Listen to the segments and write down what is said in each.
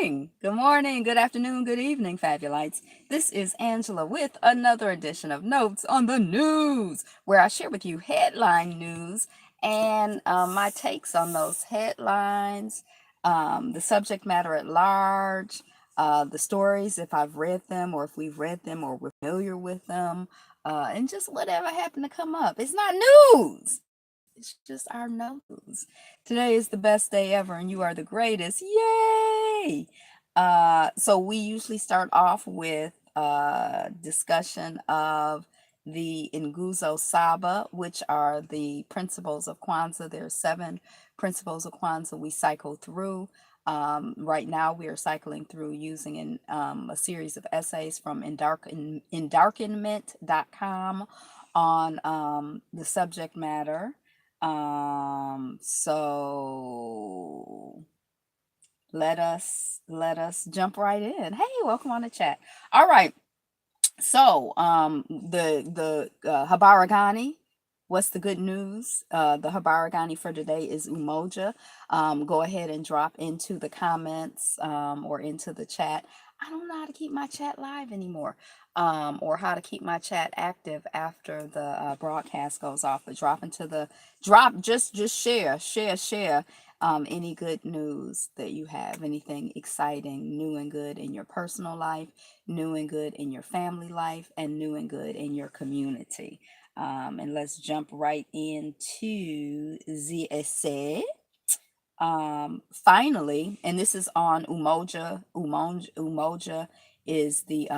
morning, good afternoon, good evening, Fabulites. This is Angela with another edition of Notes on the News, where I share with you headline news and my takes on those headlines, the subject matter at large, the stories, if I've read them or if we've read them or we're familiar with them, and just whatever happened to come up. It's not news. It's just our nose. Today is the best day ever, and you are the greatest. Yay! So we usually start off with discussion of the Nguzo Saba, which are the principles of Kwanzaa. There are 7 principles of Kwanzaa we cycle through. Right now, we are cycling through using a series of essays from endarkenment.com on the subject matter. So let us jump right in. Hey, welcome on the chat. All right. So the Habaragani. What's the good news? The Habaragani for today is Umoja. Go ahead and drop into the comments or into the chat. I don't know how to keep my chat live anymore, or how to keep my chat active after the broadcast goes off. But just share any good news that you have, anything exciting, new and good in your personal life, new and good in your family life, and new and good in your community. And let's jump right into the essay. Finally, and this is on Umoja. Umoja is the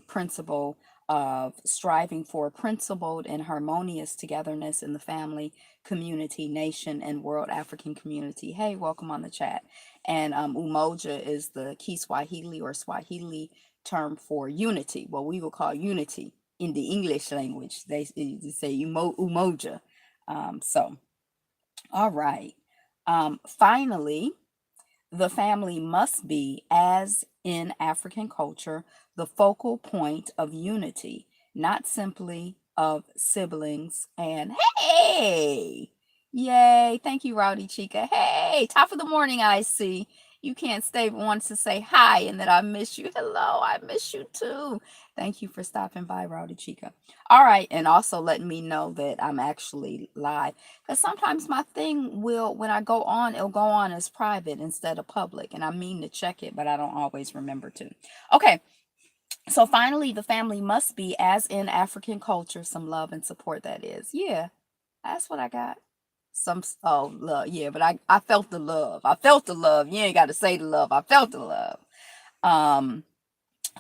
principle of striving for principled and harmonious togetherness in the family, community, nation, and world African community. Hey, welcome on the chat. And Umoja is the Kiswahili or Swahili term for unity. Well, we will call unity in the English language. They say Umoja. So, all right. Finally, the family must be, as in African culture, the focal point of unity, not simply of siblings. And hey, yay! Thank you, Rowdy Chica. Hey, top of the morning, I see. You can't stay but wants to say hi and that I miss you. Hello, I miss you too. Thank you for stopping by, Rowdy Chica. All right, and also letting me know that I'm actually live. Because sometimes my thing will, when I go on, it'll go on as private instead of public. And I mean to check it, but I don't always remember to. Okay, so finally, the family must be, as in African culture, some love and support, that is. Yeah, that's what I got. Oh, love. Yeah, but I felt the love. I felt the love. You ain't got to say the love. I felt the love. Um,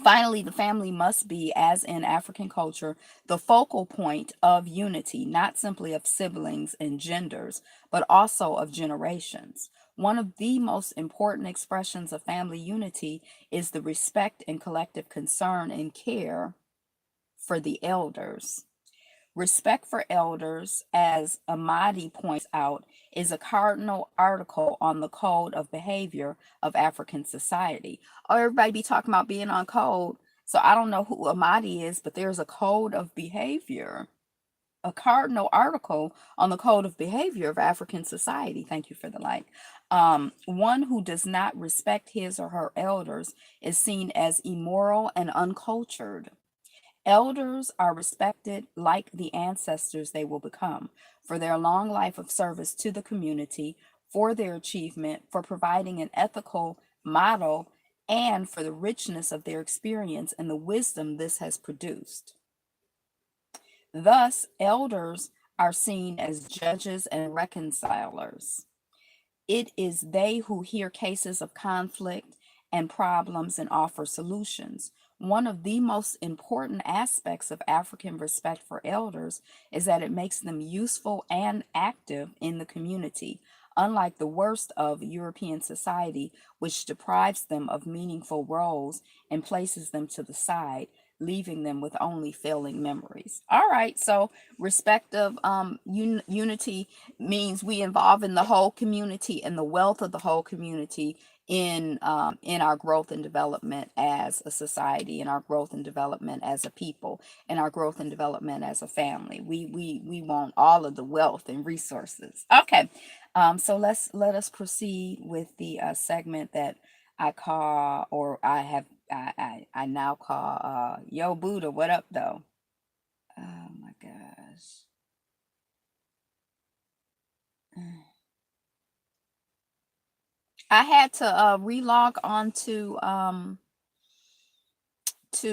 Finally, the family must be, as in African culture, the focal point of unity, not simply of siblings and genders, but also of generations. One of the most important expressions of family unity is the respect and collective concern and care for the elders. Respect for elders, as Amadi points out, is a cardinal article on the code of behavior of African society. Oh, everybody be talking about being on code. So I don't know who Amadi is, but there's a code of behavior, a cardinal article on the code of behavior of African society. Thank you for the like. One who does not respect his or her elders is seen as immoral and uncultured. Elders are respected like the ancestors they will become for their long life of service to the community, for their achievement, for providing an ethical model, and for the richness of their experience and the wisdom this has produced. Thus, elders are seen as judges and reconcilers. It is they who hear cases of conflict and problems and offer solutions. One of the most important aspects of African respect for elders is that it makes them useful and active in the community, unlike the worst of European society, which deprives them of meaningful roles and places them to the side, leaving them with only failing memories. All right, so respect of unity means we involve in the whole community and the wealth of the whole community in our growth and development as a society, in our growth and development as a people, in our growth and development as a family. We want all of the wealth and resources. Okay, so let us proceed with the segment that I call, or I have, I now call, Yo Buddha, what up though? Oh my gosh. I had to relog on to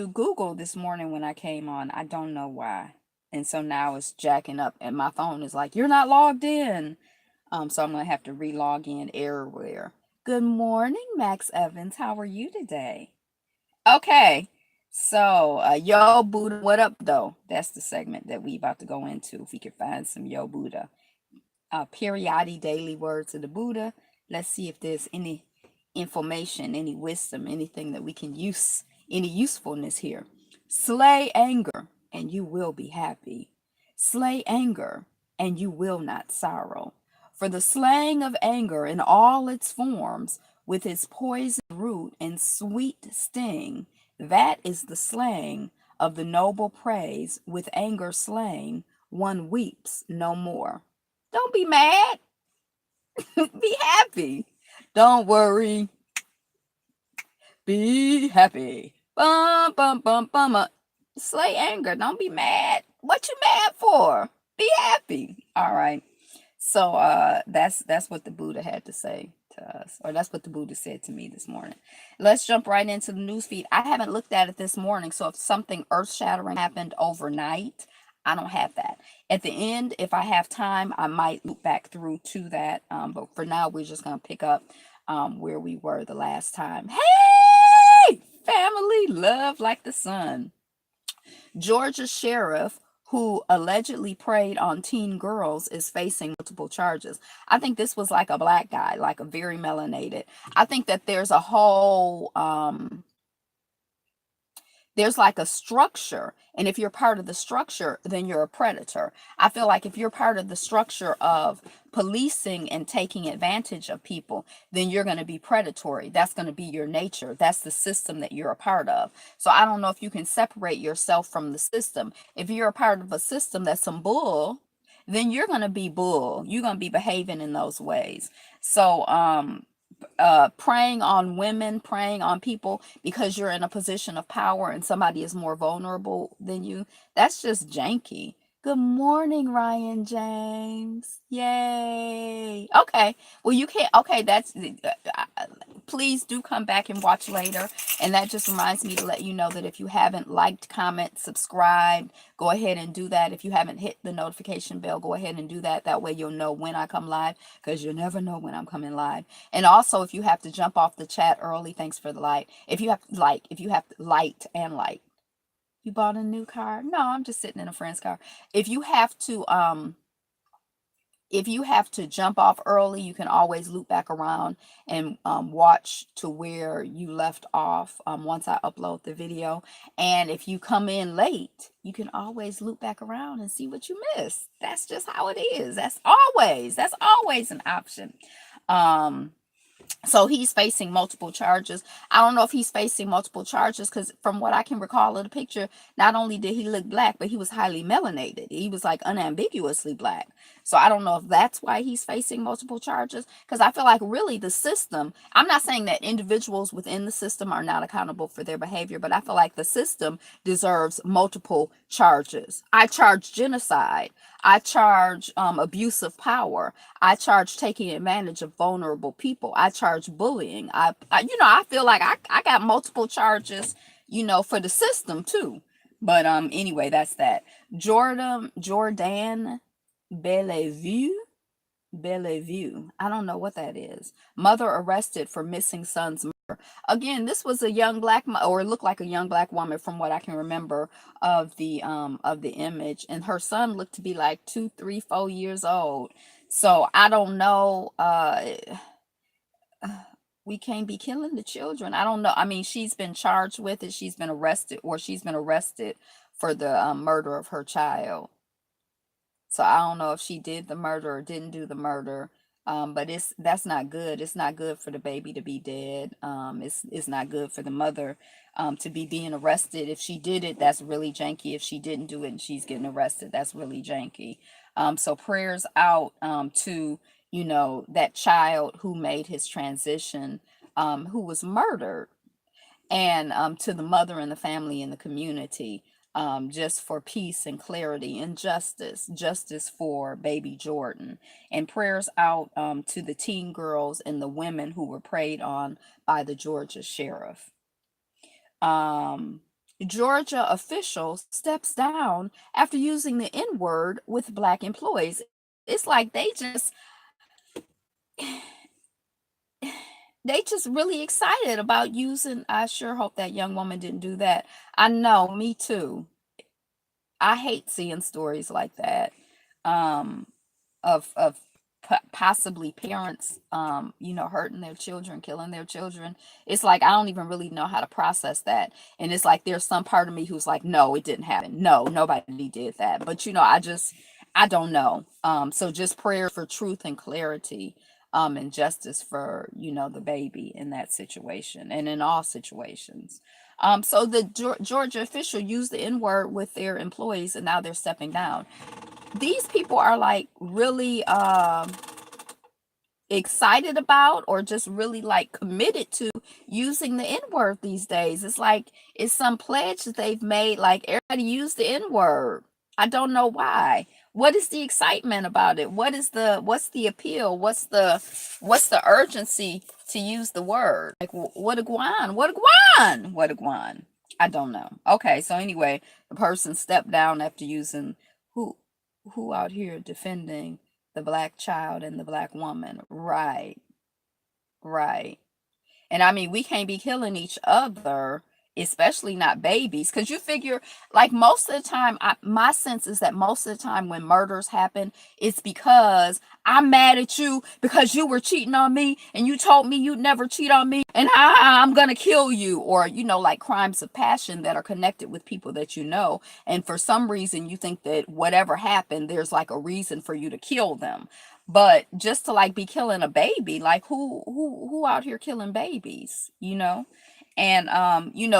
Google this morning when I came on. I don't know why. And so now it's jacking up and my phone is like, you're not logged in. So I'm gonna have to relog in everywhere. Good morning, Max Evans. How are you today? Okay. So, Yo Buddha, what up though? That's the segment that we about to go into. If we could find some Yo Buddha. Periodic daily words of the Buddha. Let's see if there's any information, any wisdom, anything that we can use, any usefulness here. Slay anger, and you will be happy. Slay anger, and you will not sorrow. For the slaying of anger in all its forms, with its poison root and sweet sting, that is the slaying of the noble praise. With anger slain, one weeps no more. Don't be mad. Be happy. Don't worry. Be happy. Bum bum bum bum. Slay anger. Don't be mad. What you mad for? Be happy. All right. So that's what the Buddha had to say to us, or that's what the Buddha said to me this morning. Let's jump right into the news feed. I haven't looked at it this morning, so if something earth shattering happened overnight, I don't have that. At the end, if I have time, I might loop back through to that. But for now, we're just gonna pick up where we were the last time. Hey, family, love like the sun. Georgia sheriff who allegedly preyed on teen girls is facing multiple charges. I think this was like a black guy, like a very melanated. I think that there's like a structure, and if you're part of the structure, then you're a predator. I feel like if you're part of the structure of policing and taking advantage of people, then you're going to be predatory. That's going to be your nature. That's the system that you're a part of. So I don't know if you can separate yourself from the system. If you're a part of a system that's some bull, then you're going to be bull. You're going to be behaving in those ways. So preying on women, preying on people because you're in a position of power and somebody is more vulnerable than you, that's just janky. Good morning, Ryan James. Yay. Okay. Well, you can't. Okay, please do come back and watch later. And that just reminds me to let you know that if you haven't liked, comment, subscribed, go ahead and do that. If you haven't hit the notification bell, go ahead and do that. That way you'll know when I come live, because you never know when I'm coming live. And also, if you have to jump off the chat early, thanks for the light. If you have to light and light. You bought a new car? No, I'm just sitting in a friend's car. If you have to jump off early, you can always loop back around and watch to where you left off once I upload the video. And if you come in late, you can always loop back around and see what you missed. That's just how it is. That's always an option. So he's facing multiple charges. I don't know if he's facing multiple charges because from what I can recall of the picture, not only did he look black, but he was highly melanated. He was like unambiguously black. So I don't know if that's why he's facing multiple charges, because I feel like really the system, I'm not saying that individuals within the system are not accountable for their behavior, but I feel like the system deserves multiple charges. I charge genocide. I charge abuse of power. I charge taking advantage of vulnerable people. I charge bullying. I feel like I got multiple charges, for the system too. But anyway, that's that. Jordan Bellevue. Bellevue. I don't know what that is. Mother arrested for missing son's murder. Again, this was a young or it looked like a young black woman from what I can remember of the image, and her son looked to be like 2, 3, 4 years old. So I don't know. We can't be killing the children. I don't know. I mean, she's been charged with it. She's been arrested for the murder of her child. So I don't know if she did the murder or didn't do the murder. But that's not good. It's not good for the baby to be dead. It's not good for the mother to be being arrested. If she did it, that's really janky. If she didn't do it and she's getting arrested, that's really janky. So prayers out to that child who made his transition who was murdered, and to the mother and the family and the community, just for peace and clarity and justice for baby Jordan, and prayers out to the teen girls and the women who were preyed on by the Georgia sheriff. Um, Georgia official steps down after using the N word with black employees. It's like they just really excited about using. I sure hope that young woman didn't do that. I know, me too. I hate seeing stories like that. Um, of possibly parents, hurting their children, killing their children. It's like I don't even really know how to process that, and it's like there's some part of me who's like, no, it didn't happen, no, nobody did that, but I don't know. So just prayers for truth and clarity, and justice for the baby in that situation and in all situations. So the Georgia official used the N word with their employees, and now they're stepping down. These people are like really excited about, or just really like committed to using the N-word these days. It's like it's some pledge that they've made, like everybody use the N-word. I don't know why. What is the excitement about it? What's the appeal? What's the urgency to use the word? Like what a guan? What a guan? What a guan? I don't know. Okay, so anyway, the person stepped down after using who who out here defending the black child and the black woman. Right, right. And I mean, we can't be killing each other, especially not babies, because you figure, like most of the time, my sense is that most of the time when murders happen, it's because I'm mad at you because you were cheating on me and you told me you'd never cheat on me, and I'm gonna kill you, or like crimes of passion that are connected with people that you know, and for some reason you think that whatever happened, there's like a reason for you to kill them. But just to like be killing a baby, like who out here killing babies? And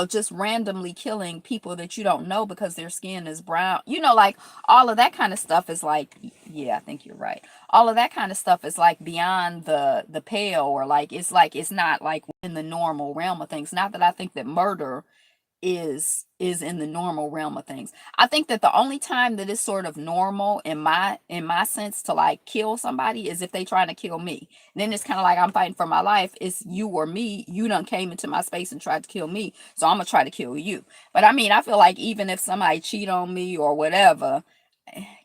just randomly killing people that you don't know because their skin is brown. Like all of that kind of stuff is like, yeah, I think you're right. All of that kind of stuff is like beyond the pale, or like it's not like in the normal realm of things. Not that I think that murder is in the normal realm of things. I think that the only time that is sort of normal in my sense to like kill somebody is if they trying to kill me. Then it's kind of like I'm fighting for my life. It's you or me. You done came into my space and tried to kill me, so I'm gonna try to kill you. But I mean, I feel like even if somebody cheat on me or whatever,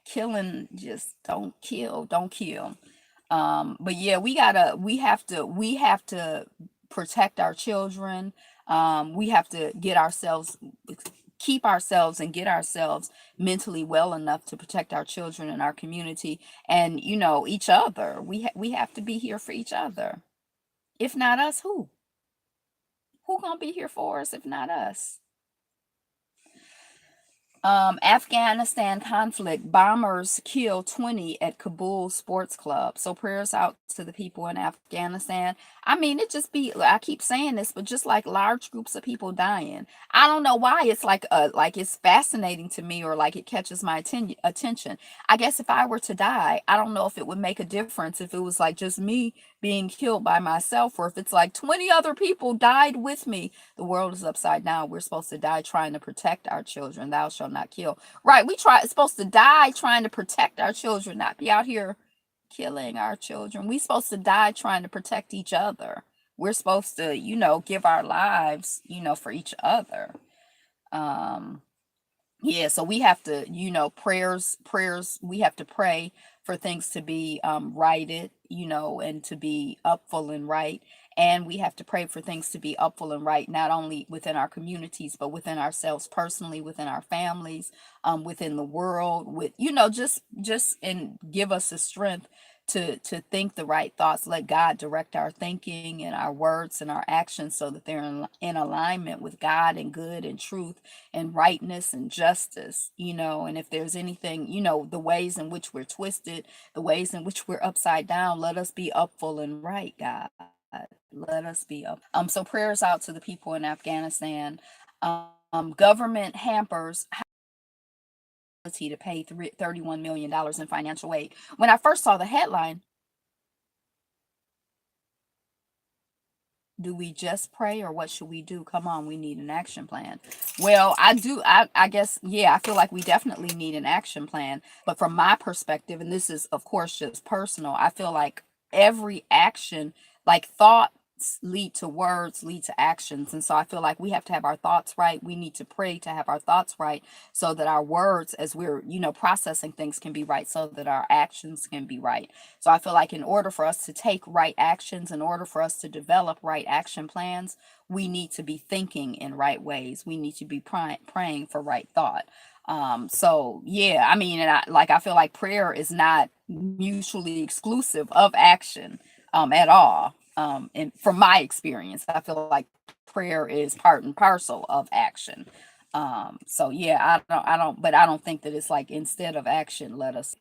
killing, just don't kill. But yeah, we have to protect our children. We have to keep ourselves and get ourselves mentally well enough to protect our children and our community, and each other. We have to be here for each other. If not us, who gonna be here for us if not us? Afghanistan conflict, bombers kill 20 at Kabul sports club. So prayers out to the people in Afghanistan. I mean, I keep saying this, but just like large groups of people dying. I don't know why it's like it's fascinating to me, or like it catches my attention. I guess if I were to die, I don't know if it would make a difference if it was like just me being killed by myself, or if it's like 20 other people died with me. The world is upside down. We're supposed to die trying to protect our children. Thou shalt not kill. Right. Supposed to die trying to protect our children, not be out here killing our children. We supposed to die trying to protect each other. We're supposed to, give our lives, for each other. Um, yeah, so we have to, prayers, we have to pray for things to be righted, and to be upful and right. And we have to pray for things to be upful and right, not only within our communities, but within ourselves personally, within our families, within the world, with, just and give us the strength to think the right thoughts. Let God direct our thinking and our words and our actions so that they're in alignment with God and good and truth and rightness and justice. And if there's anything, the ways in which we're twisted, the ways in which we're upside down, let us be upful and right, God. Let us be up. So prayers out to the people in Afghanistan. Government hampers ability to pay $31 million in financial aid. When I first saw the headline, Do we just pray, or what should we do? Come on, we need an action plan. Well, I do. I guess, yeah, I feel like we definitely need an action plan. But from my perspective, and this is, of course, just personal, I feel like every action, like thoughts lead to words, lead to actions. And so I feel like we have to have our thoughts right. We need to pray to have our thoughts right so that our words, as we're, processing things, can be right, so that our actions can be right. So I feel like in order for us to take right actions, in order for us to develop right action plans, we need to be thinking in right ways. We need to be praying for right thought. So yeah, I mean, and I feel like prayer is not mutually exclusive of action at all. And from my experience, I feel like prayer is part and parcel of action. So yeah, but I don't think that it's like, instead of action, let us.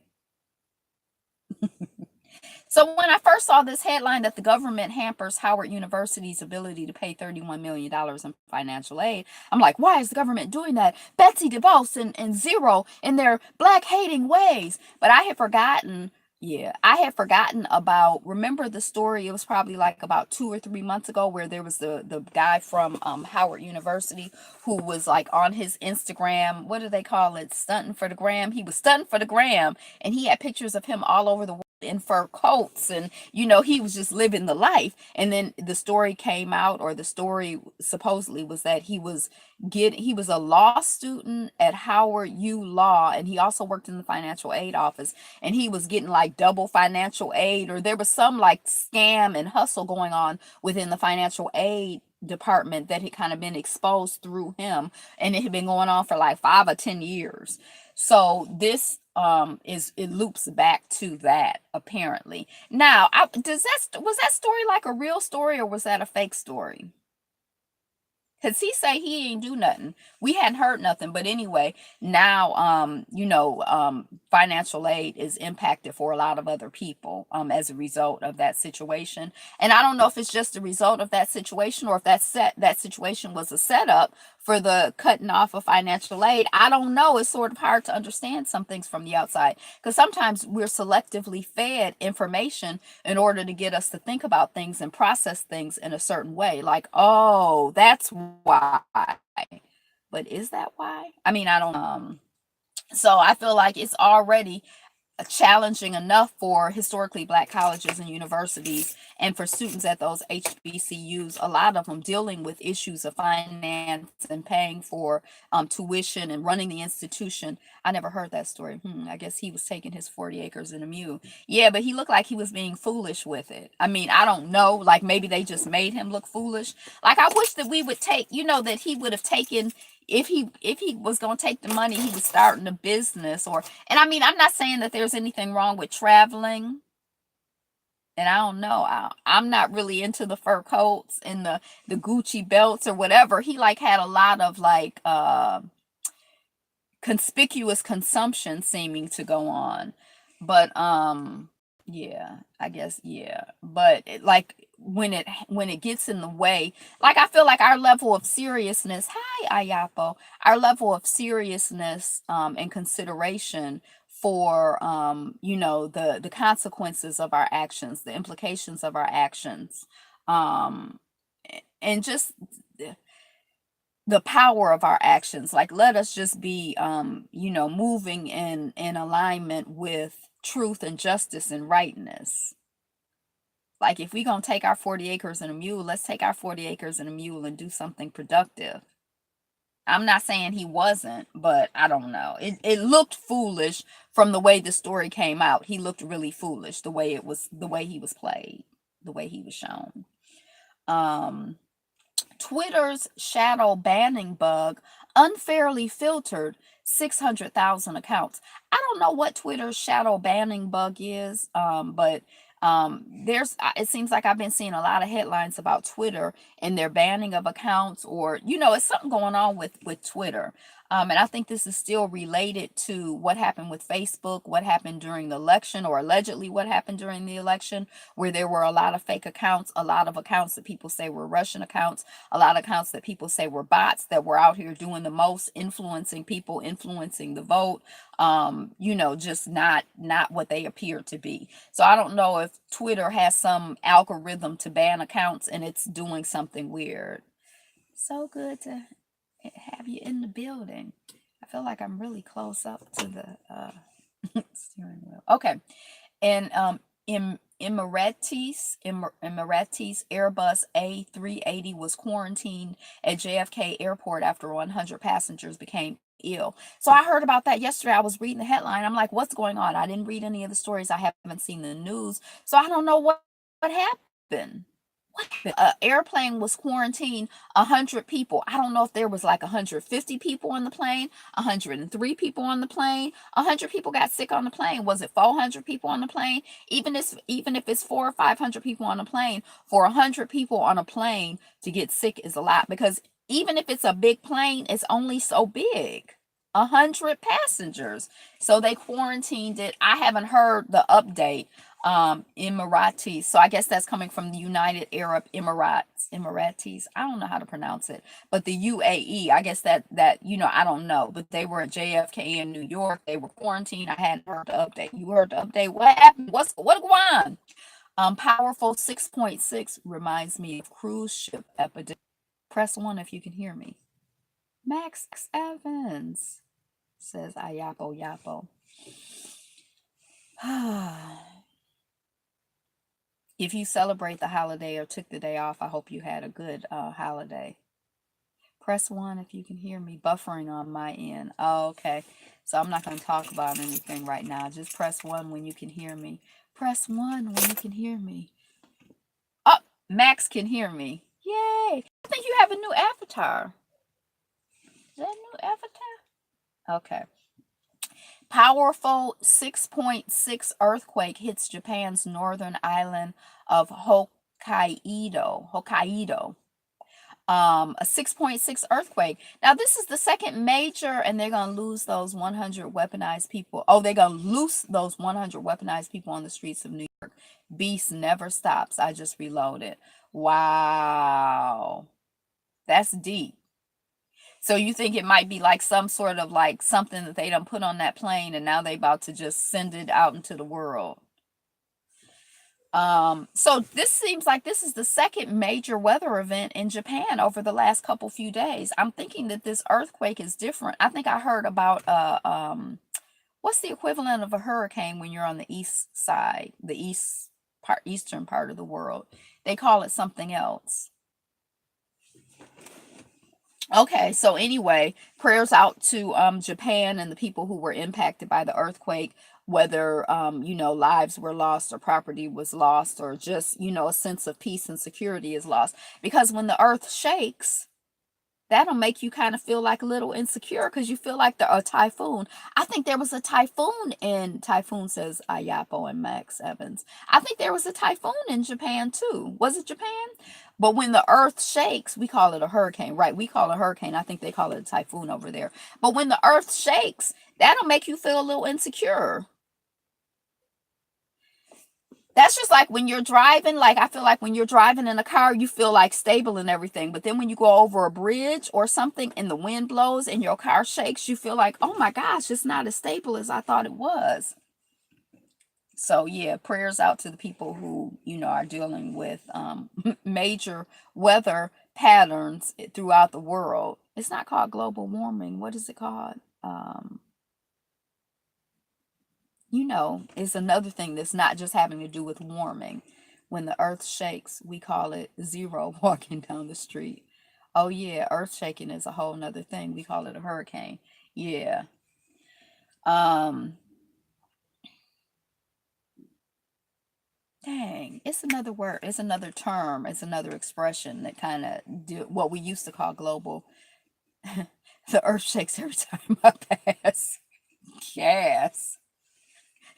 So when I first saw this headline that the government hampers Howard University's ability to pay $31 million in financial aid, I'm like, why is the government doing that? Betsy DeVos and Zero in their black hating ways. But I had forgotten. Yeah, I had forgotten about. Remember the story? It was probably like about 2 or 3 months ago, where there was the guy from Howard University who was like on his Instagram. What do they call it? Stunting for the gram. He was stunting for the gram, and he had pictures of him all over the world in fur coats, and he was just living the life. And then the story came out, or the story supposedly was that he was a law student at Howard U Law, and he also worked in the financial aid office, and he was getting like double financial aid, or there was some like scam and hustle going on within the financial aid department that had kind of been exposed through him, and it had been going on for like 5 or 10 years. So this is it loops back to that, apparently. Now, was that story like a real story, or was that a fake story? Cause he say he ain't do nothing. We hadn't heard nothing. But anyway, now financial aid is impacted for a lot of other people as a result of that situation. And I don't know if it's just a result of that situation, or if that situation was a setup for the cutting off of financial aid. I don't know. It's sort of hard to understand some things from the outside, because sometimes we're selectively fed information in order to get us to think about things and process things in a certain way. Like, oh, that's why. But is that why? I mean, I don't. So I feel like it's already challenging enough for historically black colleges and universities, and for students at those HBCUs, a lot of them dealing with issues of finance and paying for tuition and running the institution. I never heard that story. I guess he was taking his 40 acres and a mule. Yeah, but he looked like he was being foolish with it. I mean, I don't know. Like, maybe they just made him look foolish. Like, I wish that we would take, that he would have taken, if he was going to take the money, he was starting a business. And I mean, I'm not saying that there's anything wrong with traveling. And I don't know, I'm not really into the fur coats and the Gucci belts or whatever. He like had a lot of like conspicuous consumption seeming to go on. But yeah, I guess, yeah. But like when it gets in the way, like, I feel like our level of seriousness, hi Ayapo, our level of seriousness and consideration for the consequences of our actions, the implications of our actions, um and just the power of our actions. Like, let us just be moving in alignment with truth and justice and rightness. Like, if we gonna take our 40 acres and a mule, let's take our 40 acres and a mule and do something productive. I'm not saying he wasn't, but I don't know. It looked foolish from the way the story came out. He looked really foolish, the way he was played, the way he was shown. Um Twitter's shadow banning bug unfairly filtered 600,000 accounts. I don't know what Twitter's shadow banning bug is, but it seems like I've been seeing a lot of headlines about Twitter and their banning of accounts, or it's something going on with Twitter. And I think this is still related to what happened with Facebook, what happened during the election, or allegedly what happened during the election, where there were a lot of fake accounts, a lot of accounts that people say were Russian accounts, a lot of accounts that people say were bots that were out here doing the most, influencing people, influencing the vote, just not what they appear to be. So I don't know if Twitter has some algorithm to ban accounts and it's doing something weird. So good to have you in the building. I feel like I'm really close up to the steering wheel. Okay. And Emirates Airbus A380 was quarantined at JFK Airport after 100 passengers became ill. So I heard about that yesterday. I was reading the headline. I'm like, what's going on? I didn't read any of the stories. I haven't seen the news. So I don't know what happened. Airplane was quarantined 100 people. I don't know if there was like 150 people on the plane, 103 people on the plane, 100 people got sick on the plane. Was it 400 people on the plane? Even if it's 400 or 500 people on the plane, for 100 people on a plane to get sick is a lot, because even if it's a big plane, it's only so big. 100 passengers. So they quarantined it. I haven't heard the update. Emiratis. So I guess that's coming from the United Arab Emiratis. I don't know how to pronounce it, but the UAE. I guess that I don't know, but they were at JFK in New York. They were quarantined. I hadn't heard the update. You heard the update? What happened? What going on? Powerful 6.6 reminds me of cruise ship epidemic. Press 1 if you can hear me. Max Evans says Ayapo Yapo. If you celebrate the holiday or took the day off, I hope you had a good holiday. Press 1 if you can hear me. Buffering on my end. Oh, okay. So I'm not going to talk about anything right now. Just press 1 when you can hear me. Press 1 when you can hear me. Oh, Max can hear me. Yay. I think you have a new avatar. Is that a new avatar? Okay. Powerful 6.6 earthquake hits Japan's northern island of Hokkaido. A 6.6 earthquake. Now, this is the second major, and they're going to lose those 100 weaponized people. Oh, they're going to loose those 100 weaponized people on the streets of New York. Beast never stops. I just reloaded. Wow. That's deep. So you think it might be like some sort of like something that they done put on that plane and now they about to just send it out into the world. So this seems like this is the second major weather event in Japan over the last few days. I'm thinking that this earthquake is different. I think I heard about what's the equivalent of a hurricane when you're on the east side, the eastern part of the world? They call it something else. Okay, so anyway, prayers out to Japan and the people who were impacted by the earthquake, whether lives were lost or property was lost, or just a sense of peace and security is lost. Because when the earth shakes, that'll make you kind of feel like a little insecure, because you feel like a typhoon. I think there was a typhoon Typhoon says Ayapo and Max Evans. I think there was a typhoon in Japan too. Was it Japan? But when the earth shakes, we call it a hurricane, right? We call it a hurricane. I think they call it a typhoon over there. But when the earth shakes, that'll make you feel a little insecure. That's just like when you're driving. Like, I feel like when you're driving in a car, you feel like stable and everything. But then when you go over a bridge or something and the wind blows and your car shakes, you feel like, oh my gosh, it's not as stable as I thought it was. So yeah, prayers out to the people who, are dealing with major weather patterns throughout the world. It's not called global warming. What is it called? It's another thing that's not just having to do with warming. When the earth shakes, we call it zero walking down the street. Oh yeah, earth shaking is a whole nother thing. We call it a hurricane. Yeah. Dang, it's another word, it's another term, it's another expression that kind of do what we used to call global. The earth shakes every time I pass. Yes.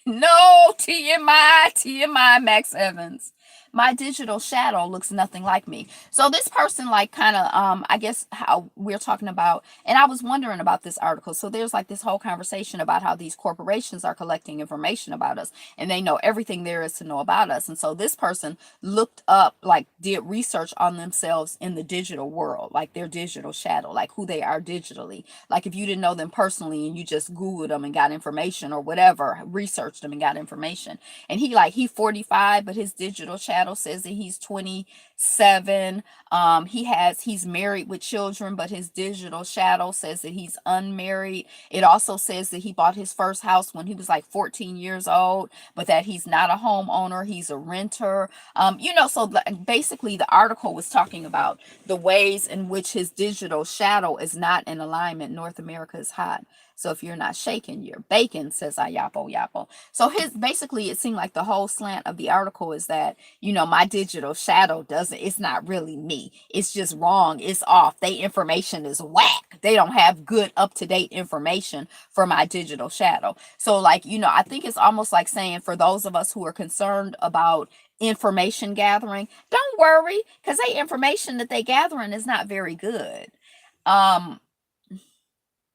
No, TMI, Max Evans. my digital shadow looks nothing like me. So this person like kind of I guess how we're talking about, and I was wondering about this article. So there's like this whole conversation about how these corporations are collecting information about us, and they know everything there is to know about us. And so this person looked up, like did research on themselves in the digital world, like their digital shadow, like who they are digitally. Like if you didn't know them personally and you just Googled them and got information or whatever, researched them and got information. And he 45, but his digital shadow says that he's 27. He's married with children, but his digital shadow says that he's unmarried. It also says that he bought his first house when he was like 14 years old, but that he's not a homeowner, he's a renter. So basically the article was talking about the ways in which his digital shadow is not in alignment. North America is hot. So if you're not shaking, you're baking, says Ayapo Yapo. So basically it seemed like the whole slant of the article is that, my digital shadow it's not really me. It's just wrong. It's off. Their information is whack. They don't have good up-to-date information for my digital shadow. So like, I think it's almost like saying for those of us who are concerned about information gathering, don't worry, because the information that they gathering is not very good.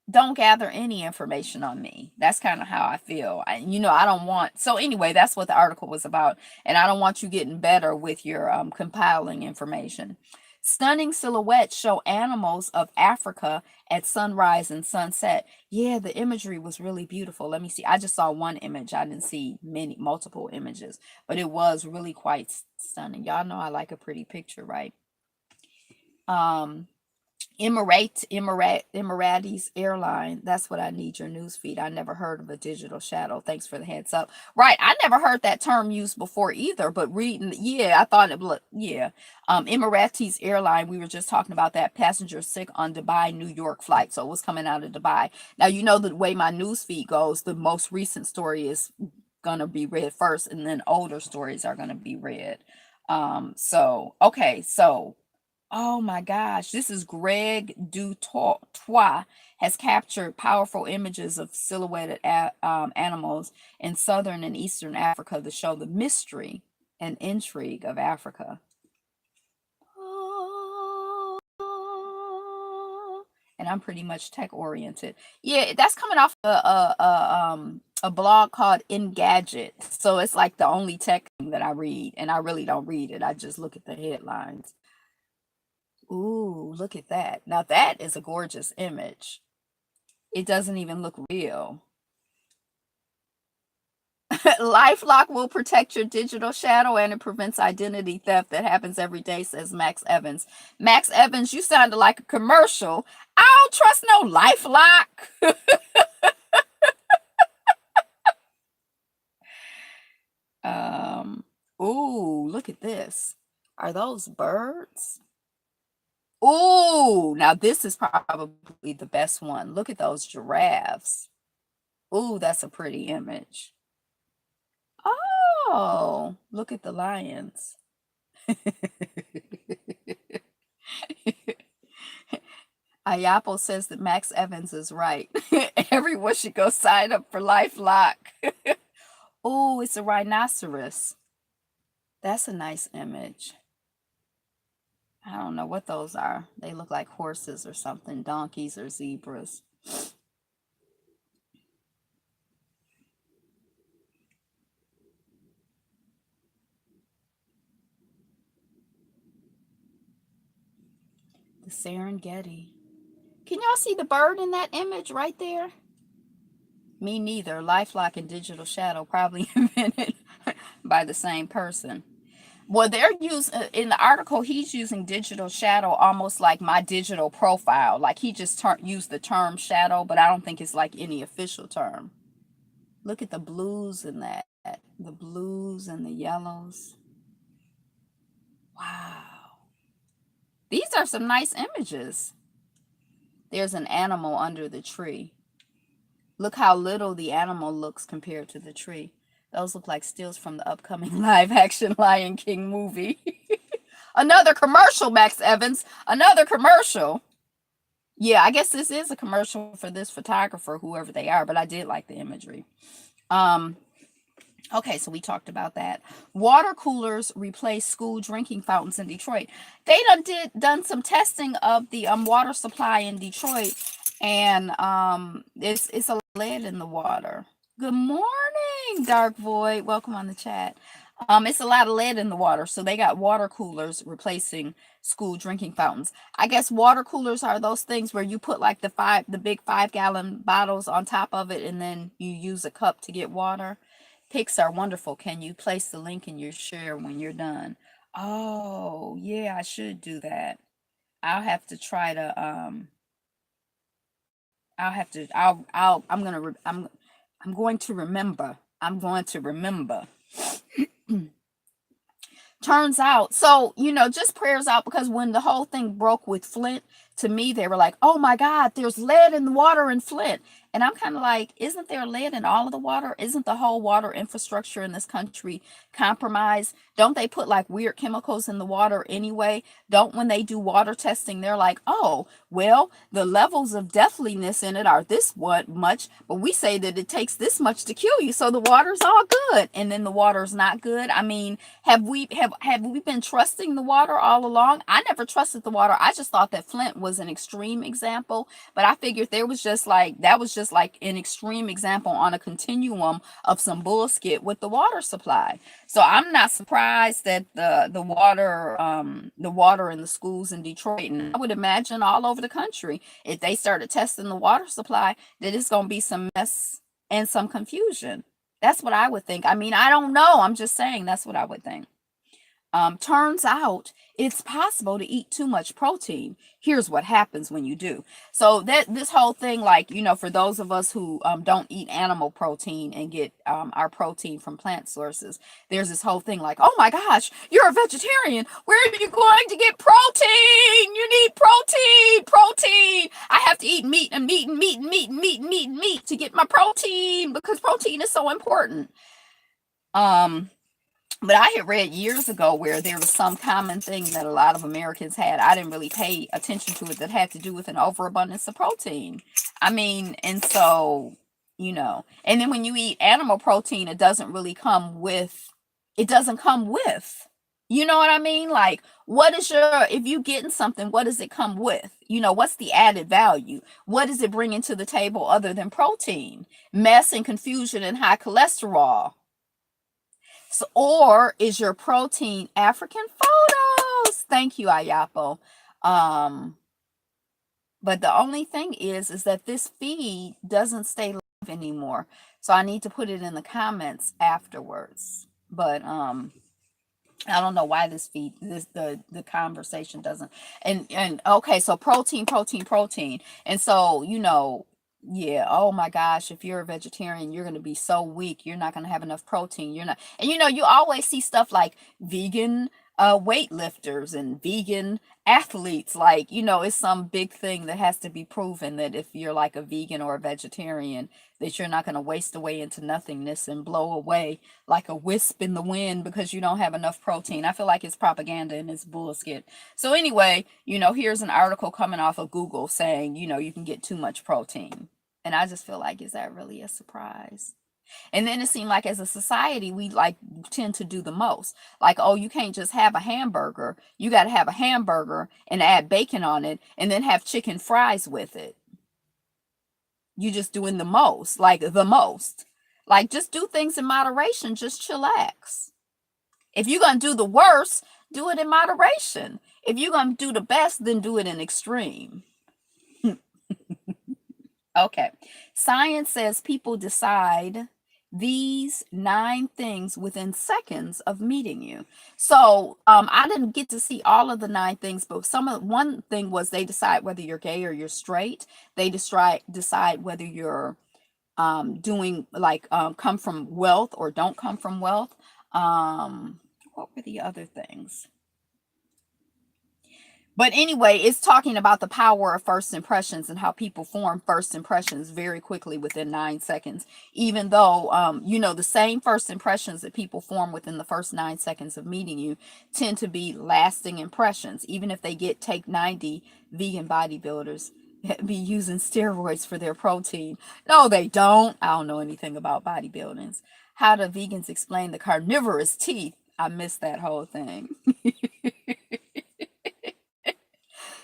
Don't gather any information on me. That's kind of how I feel. I don't want, so anyway, that's what the article was about. And I don't want you getting better with your compiling information. Stunning silhouettes show animals of Africa at sunrise and sunset. Yeah, the imagery was really beautiful. Let me see. I just saw one image. I didn't see multiple images, but it was really quite stunning. Y'all know I like a pretty picture, right? Emirates airline. That's what I need your news feed. I never heard of a digital shadow. Thanks for the heads up. Right, I never heard that term used before either. But reading, I thought it looked, Emirates airline. We were just talking about that. Passenger sick on Dubai New York flight. So it was coming out of Dubai. Now the way my news feed goes. The most recent story is gonna be read first, and then older stories are gonna be read. Oh my gosh, this is Greg Dutoit has captured powerful images of silhouetted animals in southern and eastern Africa to show the mystery and intrigue of Africa. And I'm pretty much tech oriented. Yeah, that's coming off a blog called Engadget. So it's like the only tech thing that I read, and I really don't read it. I just look at the headlines. Ooh, look at that. Now that is a gorgeous image. It doesn't even look real. LifeLock will protect your digital shadow and it prevents identity theft that happens every day, says Max Evans. Max Evans, you sounded like a commercial. I don't trust no LifeLock. Ooh, look at this. Are those birds? Ooh, now this is probably the best one. Look at those giraffes. Ooh, that's a pretty image. Oh, look at the lions. Ayapo says that Max Evans is right. Everyone should go sign up for LifeLock. Oh, it's a rhinoceros. That's a nice image. I don't know what those are. They look like horses or something, donkeys or zebras. The Serengeti. Can y'all see the bird in that image right there? Me neither. LifeLock and Digital Shadow probably invented by the same person. Well, they're using in the article. He's using digital shadow almost like my digital profile. Like he just used the term shadow, but I don't think it's like any official term. Look at the blues in that. The blues and the yellows. Wow. These are some nice images. There's an animal under the tree. Look how little the animal looks compared to the tree. Those look like stills from the upcoming live-action Lion King movie. Another commercial, Max Evans. Another commercial. Yeah, I guess this is a commercial for this photographer, whoever they are, but I did like the imagery. Okay, so we talked about that. Water coolers replace school drinking fountains in Detroit. They done some testing of the water supply in Detroit, and it's a lead in the water. Good morning, Dark Void. Welcome on the chat. It's a lot of lead in the water, so they got water coolers replacing school drinking fountains. I guess water coolers are those things where you put like the big 5 gallon bottles on top of it, and then you use a cup to get water. Pics are wonderful. Can you place the link in your share when you're done? Oh, yeah, I should do that. I'll have to try to I'll have to I'm going to remember. I'm going to remember. Turns out, so just prayers out, because when the whole thing broke with Flint, to me they were like, oh my God, there's lead in the water in Flint. And I'm kind of like, isn't there lead in all of the water? Isn't the whole water infrastructure in this country compromised? Don't they put like weird chemicals in the water anyway? Don't, when they do water testing, they're like, oh, well, the levels of deathliness in it are this what much, but we say that it takes this much to kill you, so the water's all good. And then the water's not good. I mean, have we been trusting the water all along? I never trusted the water. I just thought that Flint was an extreme example, but I figured there was just like that was just like an extreme example on a continuum of some bullshit with the water supply. So I'm not surprised that the water in the schools in Detroit, and I would imagine all over the country, if they started testing the water supply, that it's going to be some mess and some confusion. That's what I would think. I mean, I don't know. I'm just saying that's what I would think. Turns out it's possible to eat too much protein. Here's what happens when you do. So that this whole thing, like, for those of us who don't eat animal protein and get our protein from plant sources, there's this whole thing like, oh my gosh, you're a vegetarian. Where are you going to get protein? You need protein, protein. I have to eat meat and meat and meat and meat and meat and meat and meat to get my protein, because protein is so important. But I had read years ago where there was some common thing that a lot of Americans had. I didn't really pay attention to it, that had to do with an overabundance of protein. I mean, and so, and then when you eat animal protein, it doesn't really come with, it doesn't come with, you know what I mean? Like, if you getting something, what does it come with? What's the added value? What does it bring into the table other than protein? Mess and confusion and high cholesterol. So, or is your protein African photos? Thank you, Ayapo. But the only thing is that this feed doesn't stay live anymore. So I need to put it in the comments afterwards. But I don't know why the conversation doesn't. And okay, so protein. And so, yeah, oh my gosh, if you're a vegetarian, you're going to be so weak. You're not going to have enough protein. You're not. And you always see stuff like vegan weightlifters and vegan athletes, like, it's some big thing that has to be proven, that if you're like a vegan or a vegetarian, that you're not going to waste away into nothingness and blow away like a wisp in the wind because you don't have enough protein. I feel like it's propaganda and it's bullshit. So anyway, here's an article coming off of Google saying, you can get too much protein. And I just feel like, is that really a surprise? And then it seemed like as a society, we like tend to do the most. Like, oh, you can't just have a hamburger. You got to have a hamburger and add bacon on it and then have chicken fries with it. You just doing the most, like the most. Like, just do things in moderation. Just chillax. If you're going to do the worst, do it in moderation. If you're going to do the best, then do it in extreme. Okay. Science says people decide these 9 things within seconds of meeting you. So I didn't get to see all of the 9 things, but one thing was they decide whether you're gay or you're straight. They decide whether you're doing like come from wealth or don't come from wealth. What were the other things? But anyway, it's talking about the power of first impressions and how people form first impressions very quickly within 9 seconds, even though, the same first impressions that people form within the first 9 seconds of meeting you tend to be lasting impressions, even if they take 90 vegan bodybuilders be using steroids for their protein. No, they don't. I don't know anything about bodybuilding. How do vegans explain the carnivorous teeth? I missed that whole thing.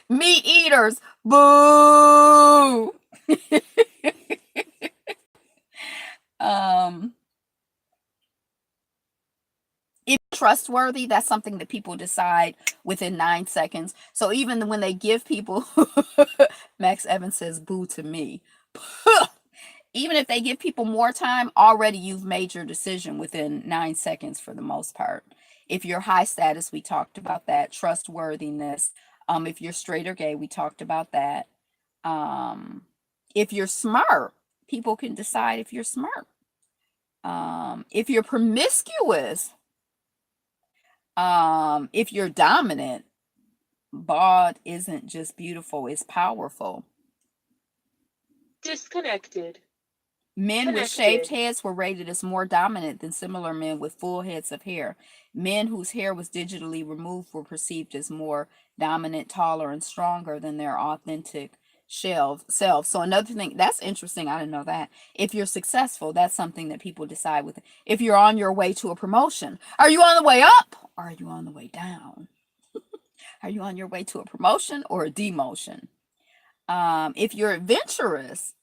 Meat eaters, boo. um if trustworthy, that's something that people decide within 9 seconds. So even when they give people Max Evans says boo to me. Even if they give people more time, already you've made your decision within 9 seconds for the most part. If you're high status, we talked about that. Trustworthiness. If you're straight or gay, we talked about that. If you're smart, people can decide if you're smart. If you're promiscuous, if you're dominant, bald isn't just beautiful, it's powerful. Disconnected. Men with shaved heads were rated as more dominant than similar men with full heads of hair. Men whose hair was digitally removed were perceived as more dominant, taller, and stronger than their authentic selves. So another thing, that's interesting. I didn't know that. If you're successful, that's something that people decide with. If you're on your way to a promotion, are you on the way up or are you on the way down? Are you on your way to a promotion or a demotion? If you're adventurous,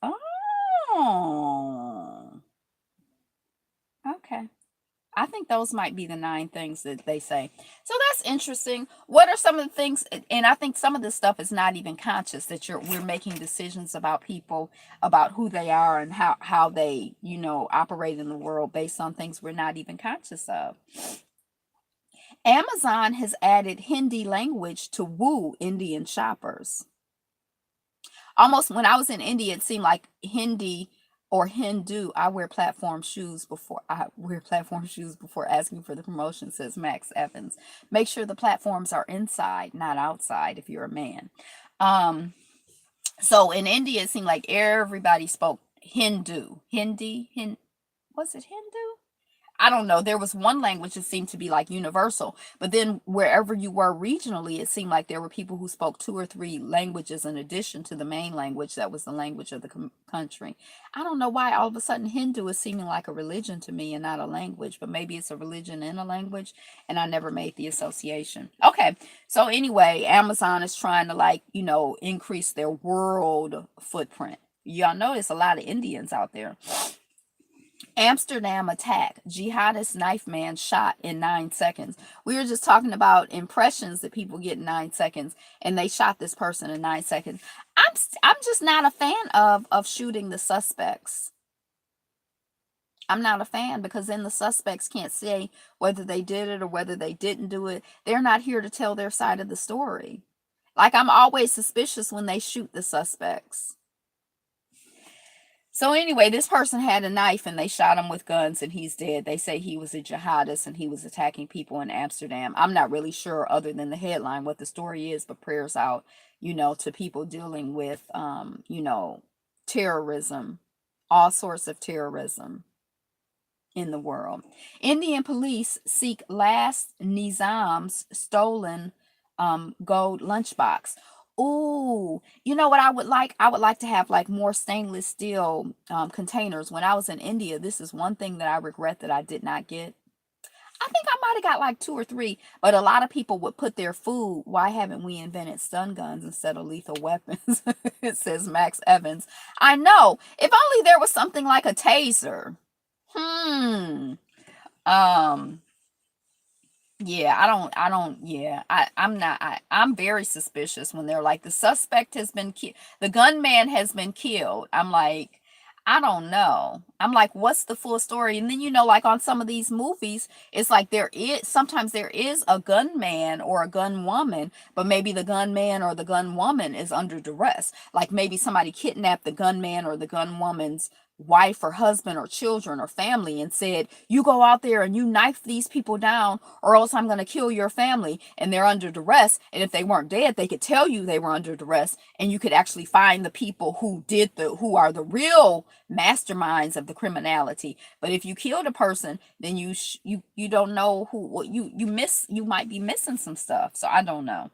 okay. I think those might be the 9 things that they say. So that's interesting. What are some of the things? And I think some of this stuff is not even conscious that we're making decisions about people, about who they are and how they, operate in the world based on things we're not even conscious of. Amazon has added Hindi language to woo Indian shoppers. Almost when I was in India, it seemed like Hindi or Hindu. I wear platform shoes before asking for the promotion, says Max Evans. Make sure the platforms are inside, not outside if you're a man. So in India, it seemed like everybody spoke Hindu. Was it Hindu? I don't know. There was one language that seemed to be like universal, but then wherever you were regionally, it seemed like there were people who spoke 2 or 3 languages in addition to the main language that was the language of the country. I don't know why all of a sudden Hindu is seeming like a religion to me and not a language, but maybe it's a religion and a language, and I never made the association. Okay, so anyway, Amazon is trying to increase their world footprint. Y'all notice a lot of Indians out there. Amsterdam attack. Jihadist knife man shot in 9 seconds. We were just talking about impressions that people get in 9 seconds, and they shot this person in 9 seconds. I'm just not a fan of shooting the suspects. I'm not a fan because then the suspects can't say whether they did it or whether they didn't do it. They're not here to tell their side of the story. Like, I'm always suspicious when they shoot the suspects. So anyway, this person had a knife and they shot him with guns and he's dead. They say he was a jihadist and he was attacking people in Amsterdam. I'm not really sure, other than the headline, what the story is, but prayers out, to people dealing with, terrorism, all sorts of terrorism in the world. Indian police seek last Nizam's stolen gold lunchbox. Ooh, you know what I would like? I would like to have like more stainless steel containers. When I was in India, this is one thing that I regret that I did not get. I think I might have got like 2 or 3, but a lot of people would put their food. Why haven't we invented stun guns instead of lethal weapons? It says Max Evans. I know. If only there was something like a taser. Yeah, I'm very suspicious when they're like, the suspect has been killed, the gunman has been killed. I'm like, I don't know. I'm like, what's the full story? And then, like on some of these movies, it's like sometimes there is a gunman or a gunwoman, but maybe the gunman or the gunwoman is under duress. Like maybe somebody kidnapped the gunman or the gunwoman's wife or husband or children or family and said, you go out there and you knife these people down or else I'm going to kill your family, and they're under duress. And if they weren't dead, they could tell you they were under duress, and you could actually find the people who are the real masterminds of the criminality. But if you killed a person, then you don't know you might be missing some stuff. So I don't know.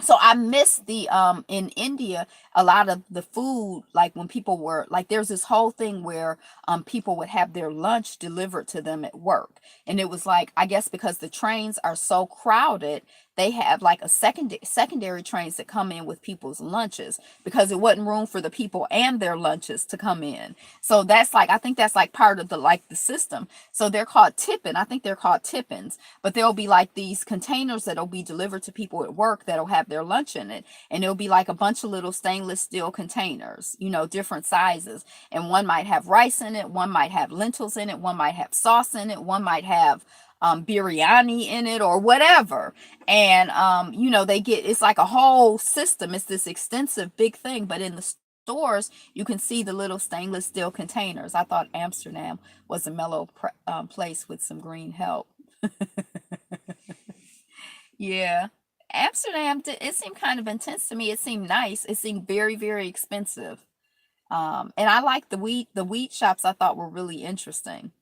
So I miss the in India, a lot of the food, like when people were like, there's this whole thing where people would have their lunch delivered to them at work. And it was like, I guess because the trains are so crowded, they have like a secondary trains that come in with people's lunches, because it wasn't room for the people and their lunches to come in. So that's like, I think that's like part of the like the system. So they're called tippin. I think they're called tippins, but there'll be like these containers that'll be delivered to people at work that'll have their lunch in it. And it'll be like a bunch of little stainless steel containers, you know, different sizes. And one might have rice in it, one might have lentils in it, one might have sauce in it, one might have biryani in it or whatever. And you know, they get, it's like a whole system. It's this extensive big thing, but in the stores you can see the little stainless steel containers. I thought Amsterdam was a mellow place with some green help. Yeah. Amsterdam, it seemed kind of intense to me. It seemed nice. It seemed very, very expensive. And I like the wheat shops. I thought were really interesting,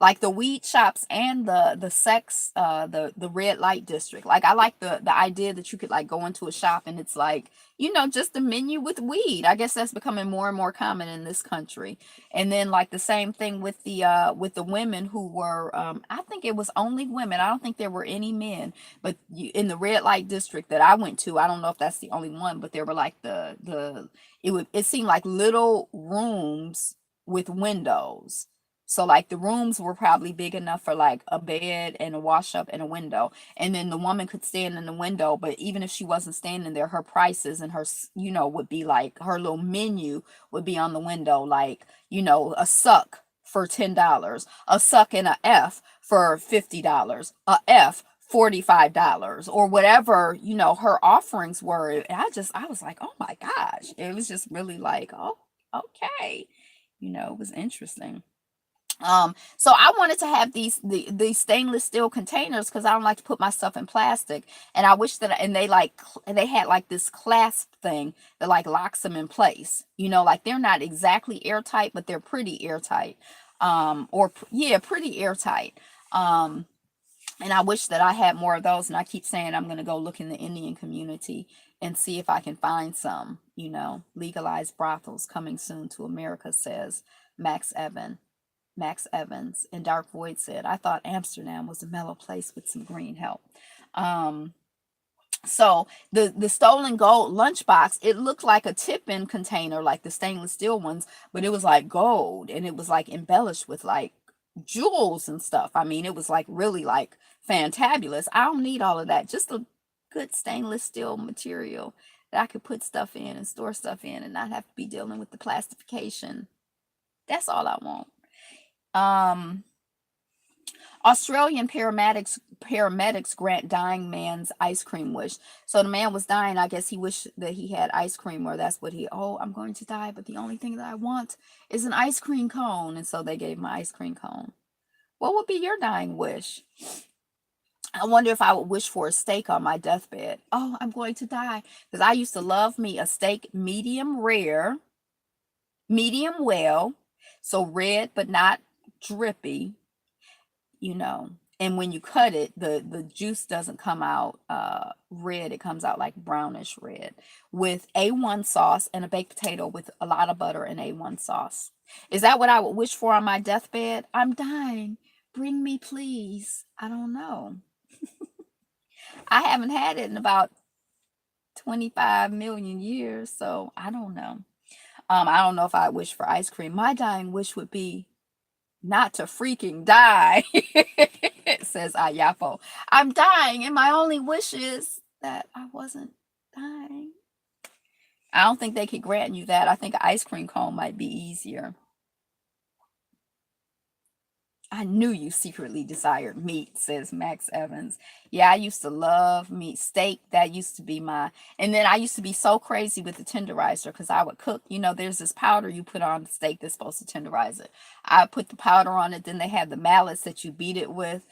like the weed shops and the sex, the red light district. Like I like the idea that you could like go into a shop and it's like, you know, just a menu with weed. I guess that's becoming more and more common in this country. And then like the same thing with the women who were, I think it was only women, I don't think there were any men. But in the red light district that I went to, I don't know if that's the only one, but there were like it seemed like little rooms with windows. So like the rooms were probably big enough for like a bed and a wash up and a window. And then the woman could stand in the window, but even if she wasn't standing there, her prices and her, you know, would be like her little menu would be on the window, like, you know, a suck for $10, a suck and a F for $50, a F $45, or whatever, you know, her offerings were. And I was like, oh my gosh. It was just really like, oh, okay. You know, it was interesting. So I wanted to have these stainless steel containers because I don't like to put my stuff in plastic. And I wish that, and they had like this clasp thing that like locks them in place. You know, like they're not exactly airtight, but they're pretty airtight. Yeah, pretty airtight. Um, and I wish that I had more of those. And I keep saying I'm going to go look in the Indian community and see if I can find some. You know, legalized brothels coming soon to America, says Max Evan. Max Evans. And Dark Void said, I thought Amsterdam was a mellow place with some green help. Um, so the stolen gold lunchbox, it looked like a tip-in container, like the stainless steel ones, but it was like gold and it was like embellished with like jewels and stuff. I mean, it was like really like fantabulous. I don't need all of that. Just a good stainless steel material that I could put stuff in and store stuff in and not have to be dealing with the plastification. That's all I want. Um, Australian paramedics grant dying man's ice cream wish. So the man was dying. I guess he wished that he had ice cream, or that's what he. Oh, I'm going to die, but the only thing that I want is an ice cream cone, and so they gave him an ice cream cone. What would be your dying wish? I wonder if I would wish for a steak on my deathbed. Oh, I'm going to die because I used to love me a steak medium rare, medium well, so red but not drippy, you know. And when you cut it, the juice doesn't come out red, it comes out like brownish red, with A1 sauce and a baked potato with a lot of butter and A1 sauce. Is that what I would wish for on my deathbed? I'm dying, bring me please. I don't know. I haven't had it in about 25 million years, so I don't know. I don't know if I wish for ice cream. My dying wish would be not to freaking die, says Ayapo. I'm dying, and my only wish is that I wasn't dying. I don't think they could grant you that. I think an ice cream cone might be easier. I knew you secretly desired meat, says Max Evans. Yeah, I used to love meat. Steak, that used to be my. And then I used to be so crazy with the tenderizer because I would cook. You know, there's this powder you put on the steak that's supposed to tenderize it. I put the powder on it. Then they had the mallets that you beat it with.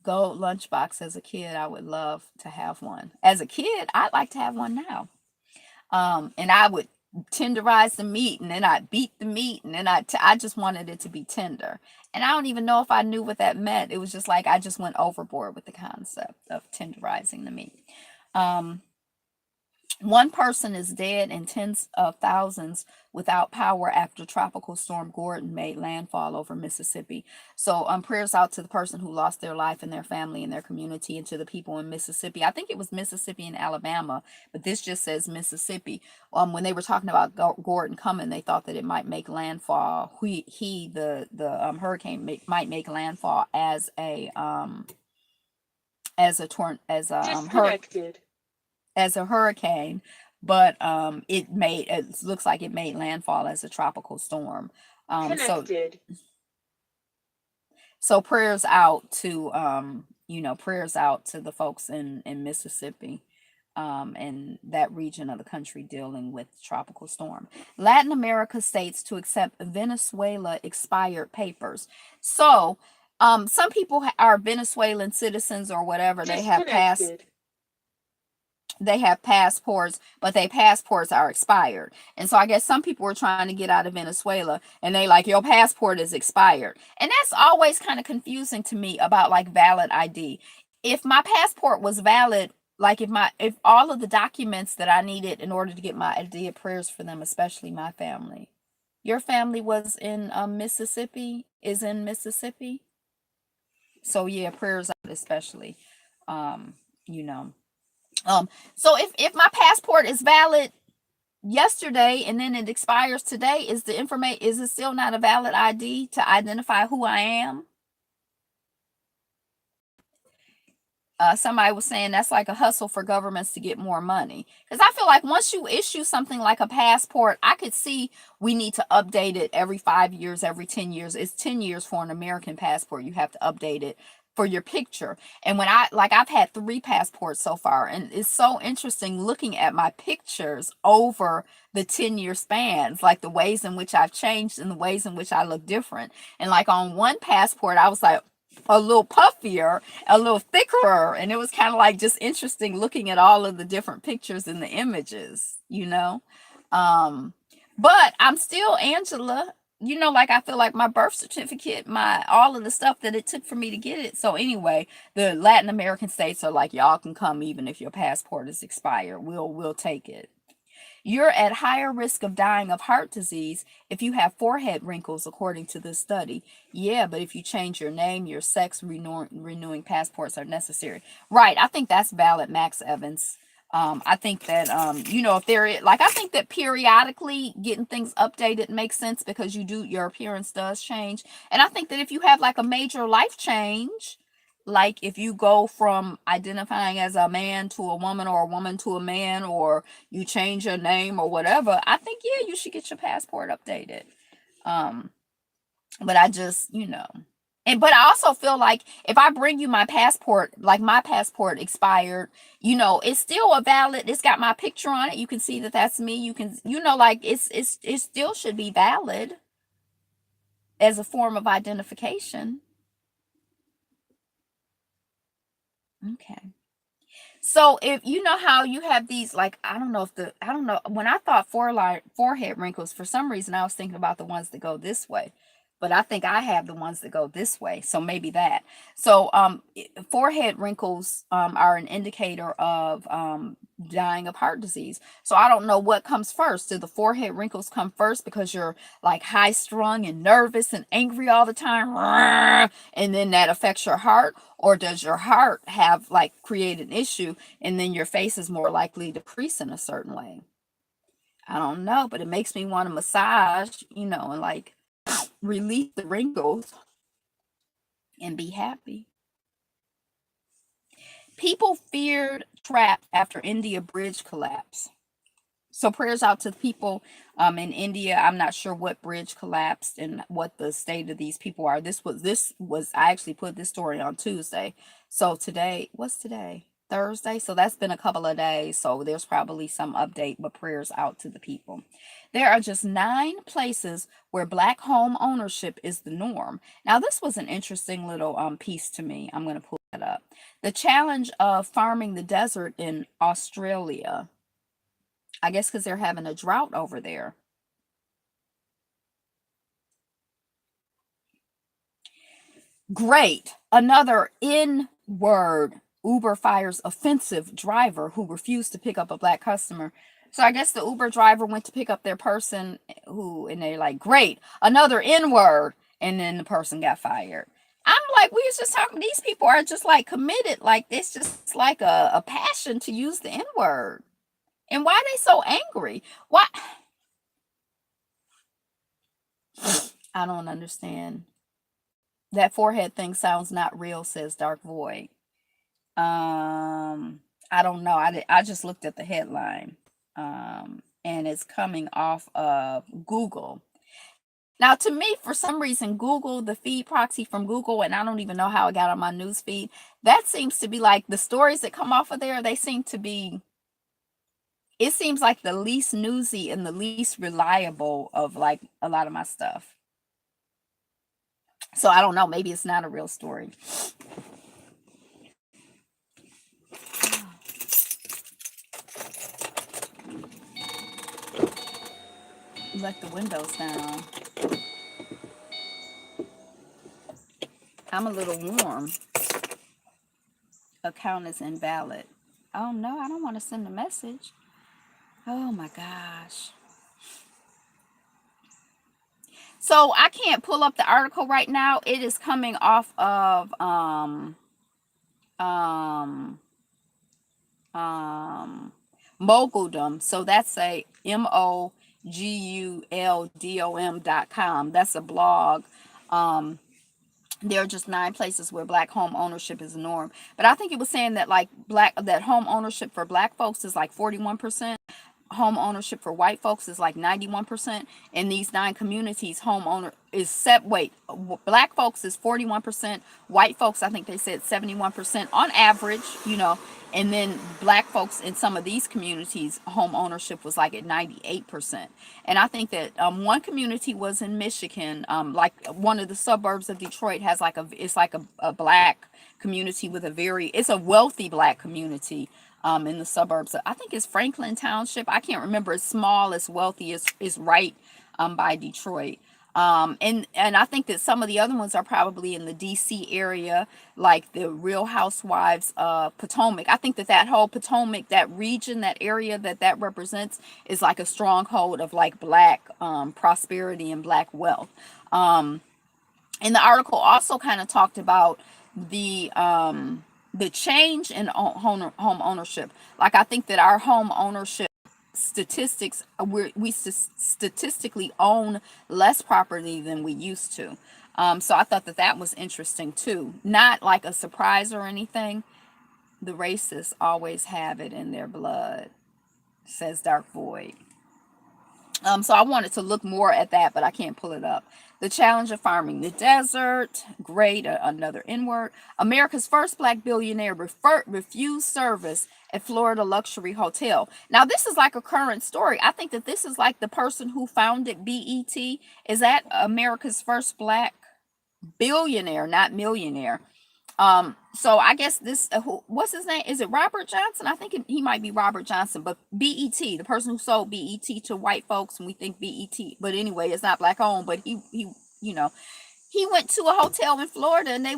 Gold lunchbox as a kid. I would love to have one. As a kid, I'd like to have one now. And I would tenderize the meat and then I'd beat the meat and then I just wanted it to be tender. And I don't even know if I knew what that meant. It was just like I just went overboard with the concept of tenderizing the meat. One person is dead and tens of thousands without power after Tropical Storm Gordon made landfall over Mississippi. So, prayers out to the person who lost their life and their family and their community, and to the people in Mississippi. I think it was Mississippi and Alabama, but this just says Mississippi. When they were talking about Gordon coming, they thought that it might make landfall. The hurricane might make landfall Disconnected. as a hurricane, but it looks like it made landfall as a tropical storm. Um, so Connected. so prayers out to prayers out to the folks in Mississippi, and that region of the country dealing with tropical storm. Latin America states to accept Venezuela expired papers. So some people are Venezuelan citizens or whatever. Disconnected. They have passports, but their passports are expired. And so I guess some people were trying to get out of Venezuela and they like, your passport is expired. And that's always kind of confusing to me about like valid ID. If my passport was valid, like if all of the documents that I needed in order to get my ID, of prayers for them, especially my family. Your family was in Mississippi, is in Mississippi. So yeah, prayers out especially. Um, you know. So if my passport is valid yesterday and then it expires today, is it still not a valid ID to identify who I am? Somebody was saying that's like a hustle for governments to get more money. Because I feel like once you issue something like a passport, I could see we need to update it every 5 years, every 10 years. It's 10 years for an American passport. You have to update it for your picture. And I've had 3 passports so far, and it's so interesting looking at my pictures over the 10-year spans, like the ways in which I've changed and the ways in which I look different. And like on one passport, I was like, a little puffier, a little thicker, and it was kind of like just interesting looking at all of the different pictures and the images. Um, but I'm still Angela. Like I feel like my birth certificate, my all of the stuff that it took for me to get it. So anyway, the Latin American states are like, y'all can come even if your passport is expired. We'll take it. You're at higher risk of dying of heart disease if you have forehead wrinkles, according to this study. Yeah, but if you change your name, your sex, renewing passports are necessary. Right. I think that's valid, Max Evans. I think that if I think that periodically getting things updated makes sense because your appearance does change. And I think that if you have like a major life change, like if you go from identifying as a man to a woman or a woman to a man, or you change your name or whatever, I think yeah, you should get your passport updated. um but I just but I also feel like if I bring you my passport, like my passport expired, it's still a valid, it's got my picture on it, you can see that that's me, you can like it still should be valid as a form of identification. Okay. So if you know how you have these, like, I don't know, when I thought forehead wrinkles, for some reason I was thinking about the ones that go this way, but I think I have the ones that go this way, so maybe that. So forehead wrinkles are an indicator of dying of heart disease. So I don't know what comes first. Do the forehead wrinkles come first because you're like high strung and nervous and angry all the time, and then that affects your heart? Or does your heart have like create an issue and then your face is more likely to crease in a certain way? I don't know, but it makes me want to massage, and like release the wrinkles and be happy. People feared trapped after India bridge collapse. So prayers out to the people in India. I'm not sure what bridge collapsed and what the state of these people are. This was I actually put this story on Tuesday. So today, what's today? Thursday. So that's been a couple of days. So there's probably some update, but prayers out to the people. There are just 9 places where Black home ownership is the norm. Now, this was an interesting little piece to me. I'm going to pull that up. The challenge of farming the desert in Australia. I guess because they're having a drought over there. Great. Another N word Uber fires offensive driver who refused to pick up a black customer. So I guess the Uber driver went to pick up their person and they're like, great, another N word. And then the person got fired. I'm like, we was just talking, these people are just like committed. Like, it's just like a passion to use the N word. And why are they so angry? Why? I don't understand. That forehead thing sounds not real, says Dark Void. I don't know. I just looked at the headline. And it's coming off of Google. Now, to me, for some reason, Google, the feed proxy from Google, and I don't even know how it got on my news feed, that seems to be like the stories that come off of there, they seem to be, it seems like the least newsy and the least reliable of like a lot of my stuff. So I don't know. Maybe it's not a real story. Let the windows down. I'm a little warm. Account is invalid. Oh no, I don't want to send a message. Oh my gosh. So I can't pull up the article right now. It is coming off of Moguldom. So that's a MOGULDOM.com. That's a blog. There are just 9 places where black home ownership is the norm. But I think it was saying that like that home ownership for black folks is like 41%. Home ownership for white folks is like 91%. In these 9 communities, home owner is black folks is 41%, white folks, I think they said 71% on average, and then black folks in some of these communities, home ownership was like at 98%. And I think that one community was in Michigan, like one of the suburbs of Detroit has like it's like a black community with it's a wealthy black community. In the suburbs, I think it's Franklin Township. I can't remember. It's small, it's wealthy, it's right by Detroit. And I think that some of the other ones are probably in the DC area, like the Real Housewives of Potomac. I think that whole Potomac, that region, that area that represents is like a stronghold of like black prosperity and black wealth. And the article also kind of talked about the change in home ownership. Like I think that our home ownership statistics, we statistically own less property than we used to. So I thought that was interesting too. Not like a surprise or anything. The racists always have it in their blood, says Dark Void. So I wanted to look more at that, but I can't pull it up. The challenge of farming the desert. Great, another N-word. America's first black billionaire refused service at Florida luxury hotel. Now, this is like a current story. I think that this is like the person who founded BET. Is that America's first black billionaire, not millionaire? So I guess what's his name? Is it Robert Johnson? I think he might be Robert Johnson, but BET, the person who sold BET to white folks, and we think BET, but anyway, it's not black owned, but he went to a hotel in Florida and they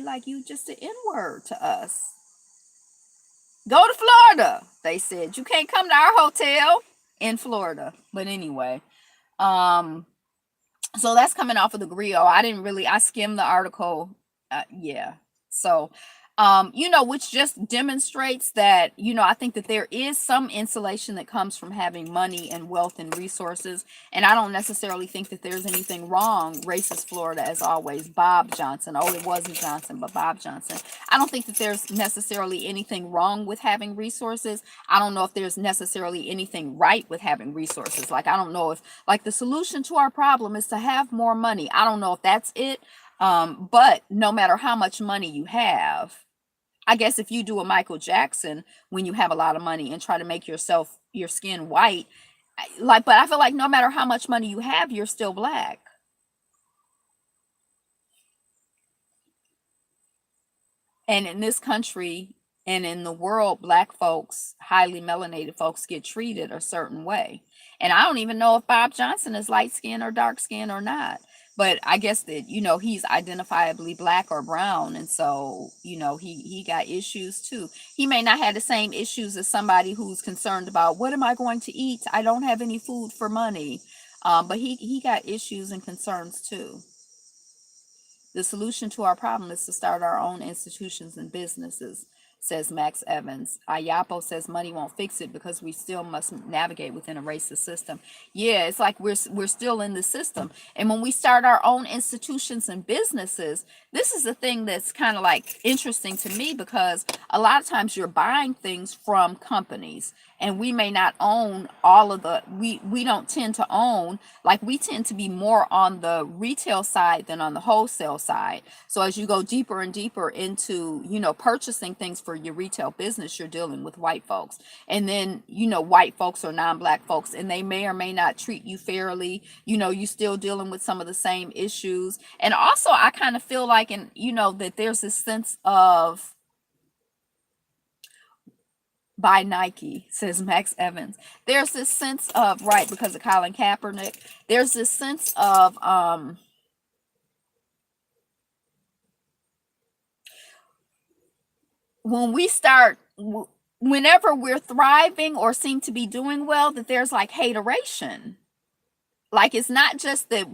like, you just an N-word to us. Go to Florida, they said. You can't come to our hotel in Florida. But anyway, so that's coming off of the Griot. I skimmed the article. Yeah. So, which just demonstrates that, I think that there is some insulation that comes from having money and wealth and resources. And I don't necessarily think that there's anything wrong. Racist Florida, as always. Bob Johnson. Oh, it wasn't Johnson, but Bob Johnson. I don't think that there's necessarily anything wrong with having resources. I don't know if there's necessarily anything right with having resources. Like, I don't know if, like, the solution to our problem is to have more money. I don't know if that's it. But no matter how much money you have, I guess if you do a Michael Jackson when you have a lot of money and try to make your skin white, but I feel like no matter how much money you have, you're still black. And in this country and in the world, black folks, highly melanated folks, get treated a certain way. And I don't even know if Bob Johnson is light skinned or dark skinned or not. but I guess that, he's identifiably black or brown, and so, he got issues too. He may not have the same issues as somebody who's concerned about, what am I going to eat? I don't have any food for money. But he got issues and concerns too. The solution to our problem is to start our own institutions and businesses, says Max Evans. Ayapo says money won't fix it because we still must navigate within a racist system. Yeah, it's like we're still in the system. And when we start our own institutions and businesses, this is the thing that's kind of like interesting to me, because a lot of times you're buying things from companies, and we may not own all of the, we don't tend to own, like, we tend to be more on the retail side than on the wholesale side. So as you go deeper and deeper into, purchasing things for your retail business, you're dealing with white folks. And then, white folks or non-black folks, and they may or may not treat you fairly. You still dealing with some of the same issues. And also, I kind of feel like, and that there's this sense of, by Nike, says Max Evans. There's this sense of, right, because of Colin Kaepernick, there's this sense of, when we start, whenever we're thriving or seem to be doing well, that there's like hateration. Like, it's not just that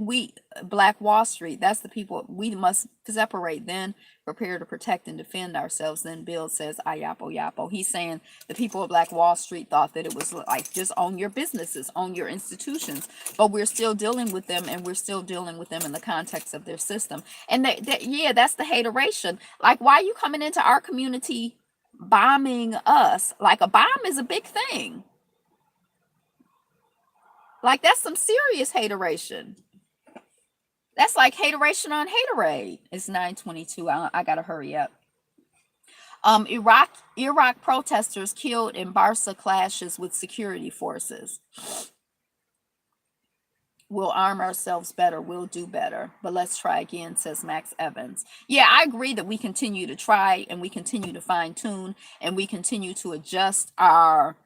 Black Wall Street, that's the people, we must separate, then prepare to protect and defend ourselves. Then Bill says, Ayapo Yapo. He's saying the people of Black Wall Street thought that it was like, just own your businesses, own your institutions. But we're still dealing with them, and we're still dealing with them in the context of their system. And yeah, that's the hateration. Like, why are you coming into our community bombing us? Like, a bomb is a big thing. Like, that's some serious hateration. That's like hateration on haterade. It's 9:22. I gotta hurry up. Iraq protesters killed in Barca clashes with security forces. We'll arm ourselves better. We'll do better. But let's try again, says Max Evans. Yeah, I agree that we continue to try, and we continue to fine tune, and we continue to adjust our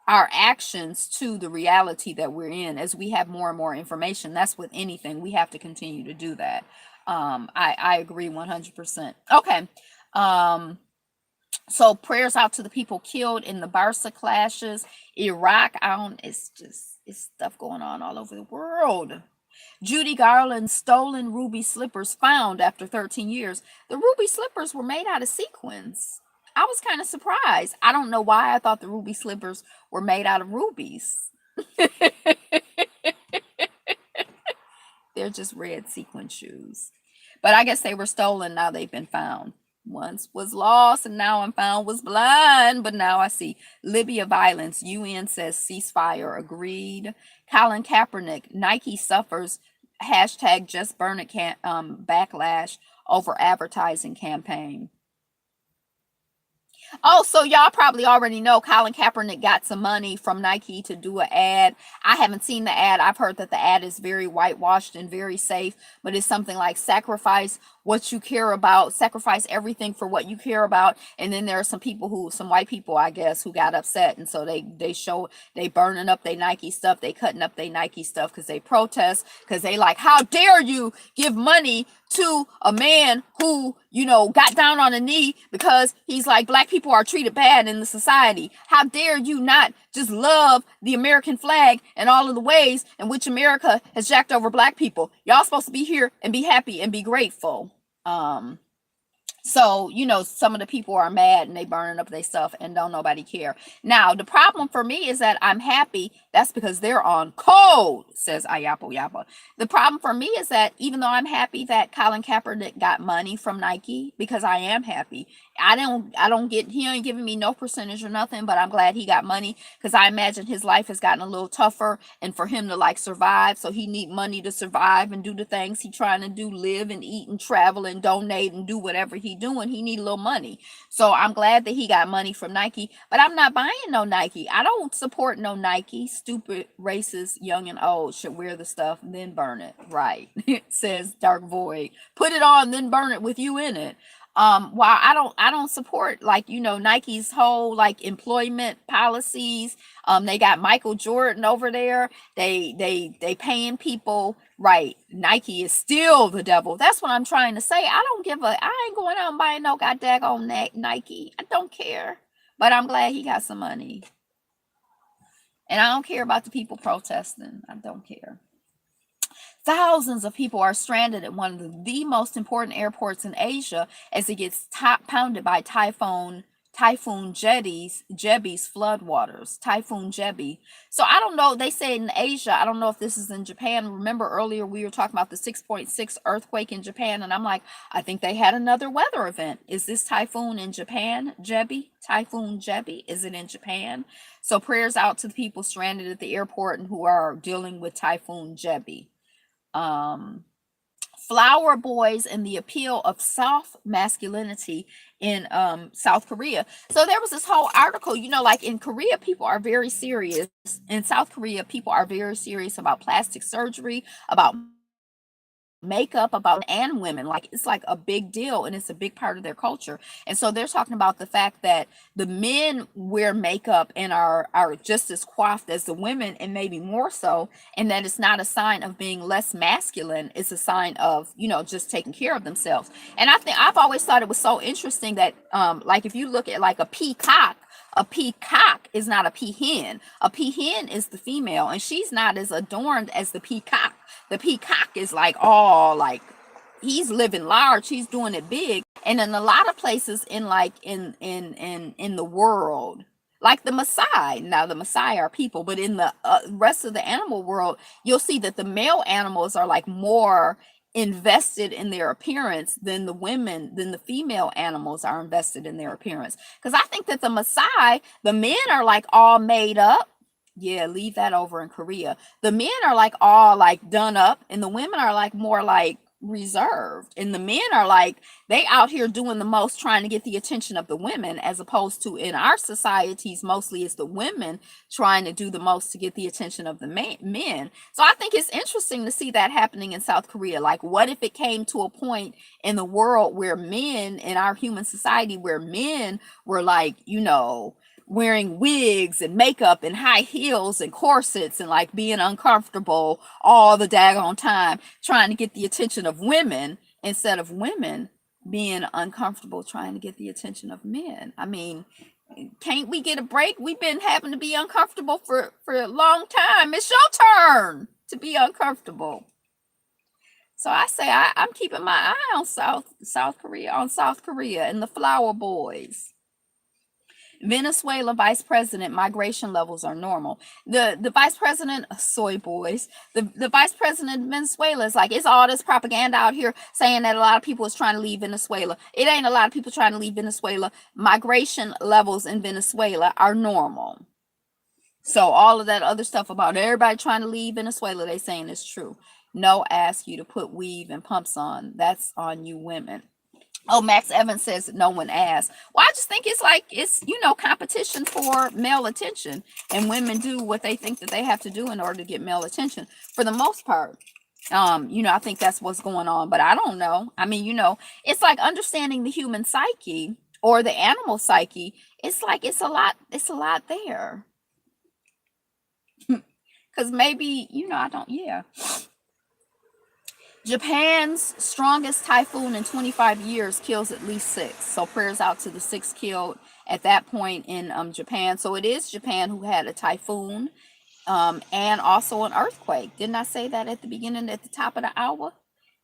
actions to the reality that we're in as we have more and more information. That's with anything. We have to continue to do that. I agree 100%. Okay. So prayers out to the people killed in the Barca clashes. Iraq, it's stuff going on all over the world. Judy Garland's stolen ruby slippers found after 13 years. The ruby slippers were made out of sequins. I was kind of surprised. I don't know why I thought the ruby slippers were made out of rubies. They're just red sequin shoes. But I guess they were stolen. Now they've been found. Once was lost, and now I'm found, was blind, but now I see. Libya violence. UN says ceasefire agreed. Colin Kaepernick. Nike suffers hashtag just burn it backlash over advertising campaign. Oh, so y'all probably already know Colin Kaepernick got some money from Nike to do an ad. I haven't seen the ad. I've heard that the ad is very whitewashed and very safe, but it's something like sacrifice what you care about, sacrifice everything for what you care about. And then there are some white people, I guess, who got upset. And so they burning up their Nike stuff. They cutting up their Nike stuff because they protest, because they like, how dare you give money to a man who, got down on a knee because he's like, black people are treated bad in the society. How dare you not just love the American flag and all of the ways in which America has jacked over black people? Y'all supposed to be here and be happy and be grateful. So, some of the people are mad and they burning up their stuff and don't nobody care. Now, the problem for me is that I'm happy. That's because they're on code, says Ayapo Yapa. The problem for me is that even though I'm happy that Colin Kaepernick got money from Nike, because I am happy, he ain't giving me no percentage or nothing, but I'm glad he got money, because I imagine his life has gotten a little tougher, and for him to survive, so he need money to survive and do the things he trying to do, live and eat and travel and donate and do whatever he doing. He need a little money. So I'm glad that he got money from Nike, but I'm not buying no Nike. I don't support no Nike. Stupid, racist, young and old should wear the stuff, then burn it. Right. It says Dark Void. Put it on, then burn it with you in it. While I don't support Nike's whole employment policies. They got Michael Jordan over there. They paying people Right. Nike is still the devil. That's what I'm trying to say. I ain't going out and buying no goddamn Nike. I don't care. But I'm glad he got some money. And I don't care about the people protesting. I don't care. Thousands of people are stranded at one of the most important airports in Asia as it gets pounded by Typhoon Jebi's floodwaters. Typhoon Jebi. So I don't know. They say in Asia. I don't know if this is in Japan. Remember earlier we were talking about the 6.6 earthquake in Japan, and I'm like, I think they had another weather event. Is this typhoon in Japan? Jebi? Typhoon Jebi? Is it in Japan? So prayers out to the people stranded at the airport and who are dealing with Typhoon Jebi. Flower boys and the appeal of soft masculinity in South Korea. So there was this whole article, like in Korea, people are very serious. In South Korea, people are very serious about plastic surgery, about makeup, about and women. Like it's like a big deal and it's a big part of their culture. And so they're talking about the fact that the men wear makeup and are just as coiffed as the women, and maybe more so, and that it's not a sign of being less masculine. It's a sign of just taking care of themselves. And I've always thought it was so interesting that like if you look at like a peacock is not a peahen. A peahen is the female, and she's not as adorned as the peacock. The peacock is like, oh, like he's living large, he's doing it big. And in a lot of places in the world, like the Maasai. Now the Maasai are people, but in the rest of the animal world, you'll see that the male animals are like more invested in their appearance than the female animals are invested in their appearance. Because I think that the Maasai, the men are like all made up. Yeah, leave that over in Korea. The men are like all like done up, and the women are like more like reserved. And the men are like, they out here doing the most, trying to get the attention of the women, as opposed to in our societies, mostly it's the women trying to do the most to get the attention of the men. So I think it's interesting to see that happening in South Korea. Like, what if it came to a point in the world where men, in our human society, where men were like, wearing wigs and makeup and high heels and corsets and like being uncomfortable all the daggone time, trying to get the attention of women, instead of women being uncomfortable trying to get the attention of men. I mean, can't we get a break? We've been having to be uncomfortable for a long time. It's your turn to be uncomfortable. So I say I'm keeping my eye on South Korea and the flower boys. Venezuela vice president, migration levels are normal. The vice president, soy boys, the vice president of Venezuela is like, it's all this propaganda out here saying that a lot of people is trying to leave Venezuela. It ain't a lot of people trying to leave Venezuela. Migration levels in Venezuela are normal. So all of that other stuff about everybody trying to leave Venezuela, they saying is true. No, ask you to put weave and pumps on. That's on you women. Oh, Max Evans says no one asked. Well, I just think it's like, it's, competition for male attention, and women do what they think that they have to do in order to get male attention for the most part. I think that's what's going on, but I don't know. I mean, it's like understanding the human psyche or the animal psyche. It's like, it's a lot there. Cause maybe, yeah. Japan's strongest typhoon in 25 years kills at least 6. So prayers out to the 6 killed at that point in Japan. So it is Japan who had a typhoon and also an earthquake. Didn't I say that at the beginning, at the top of the hour?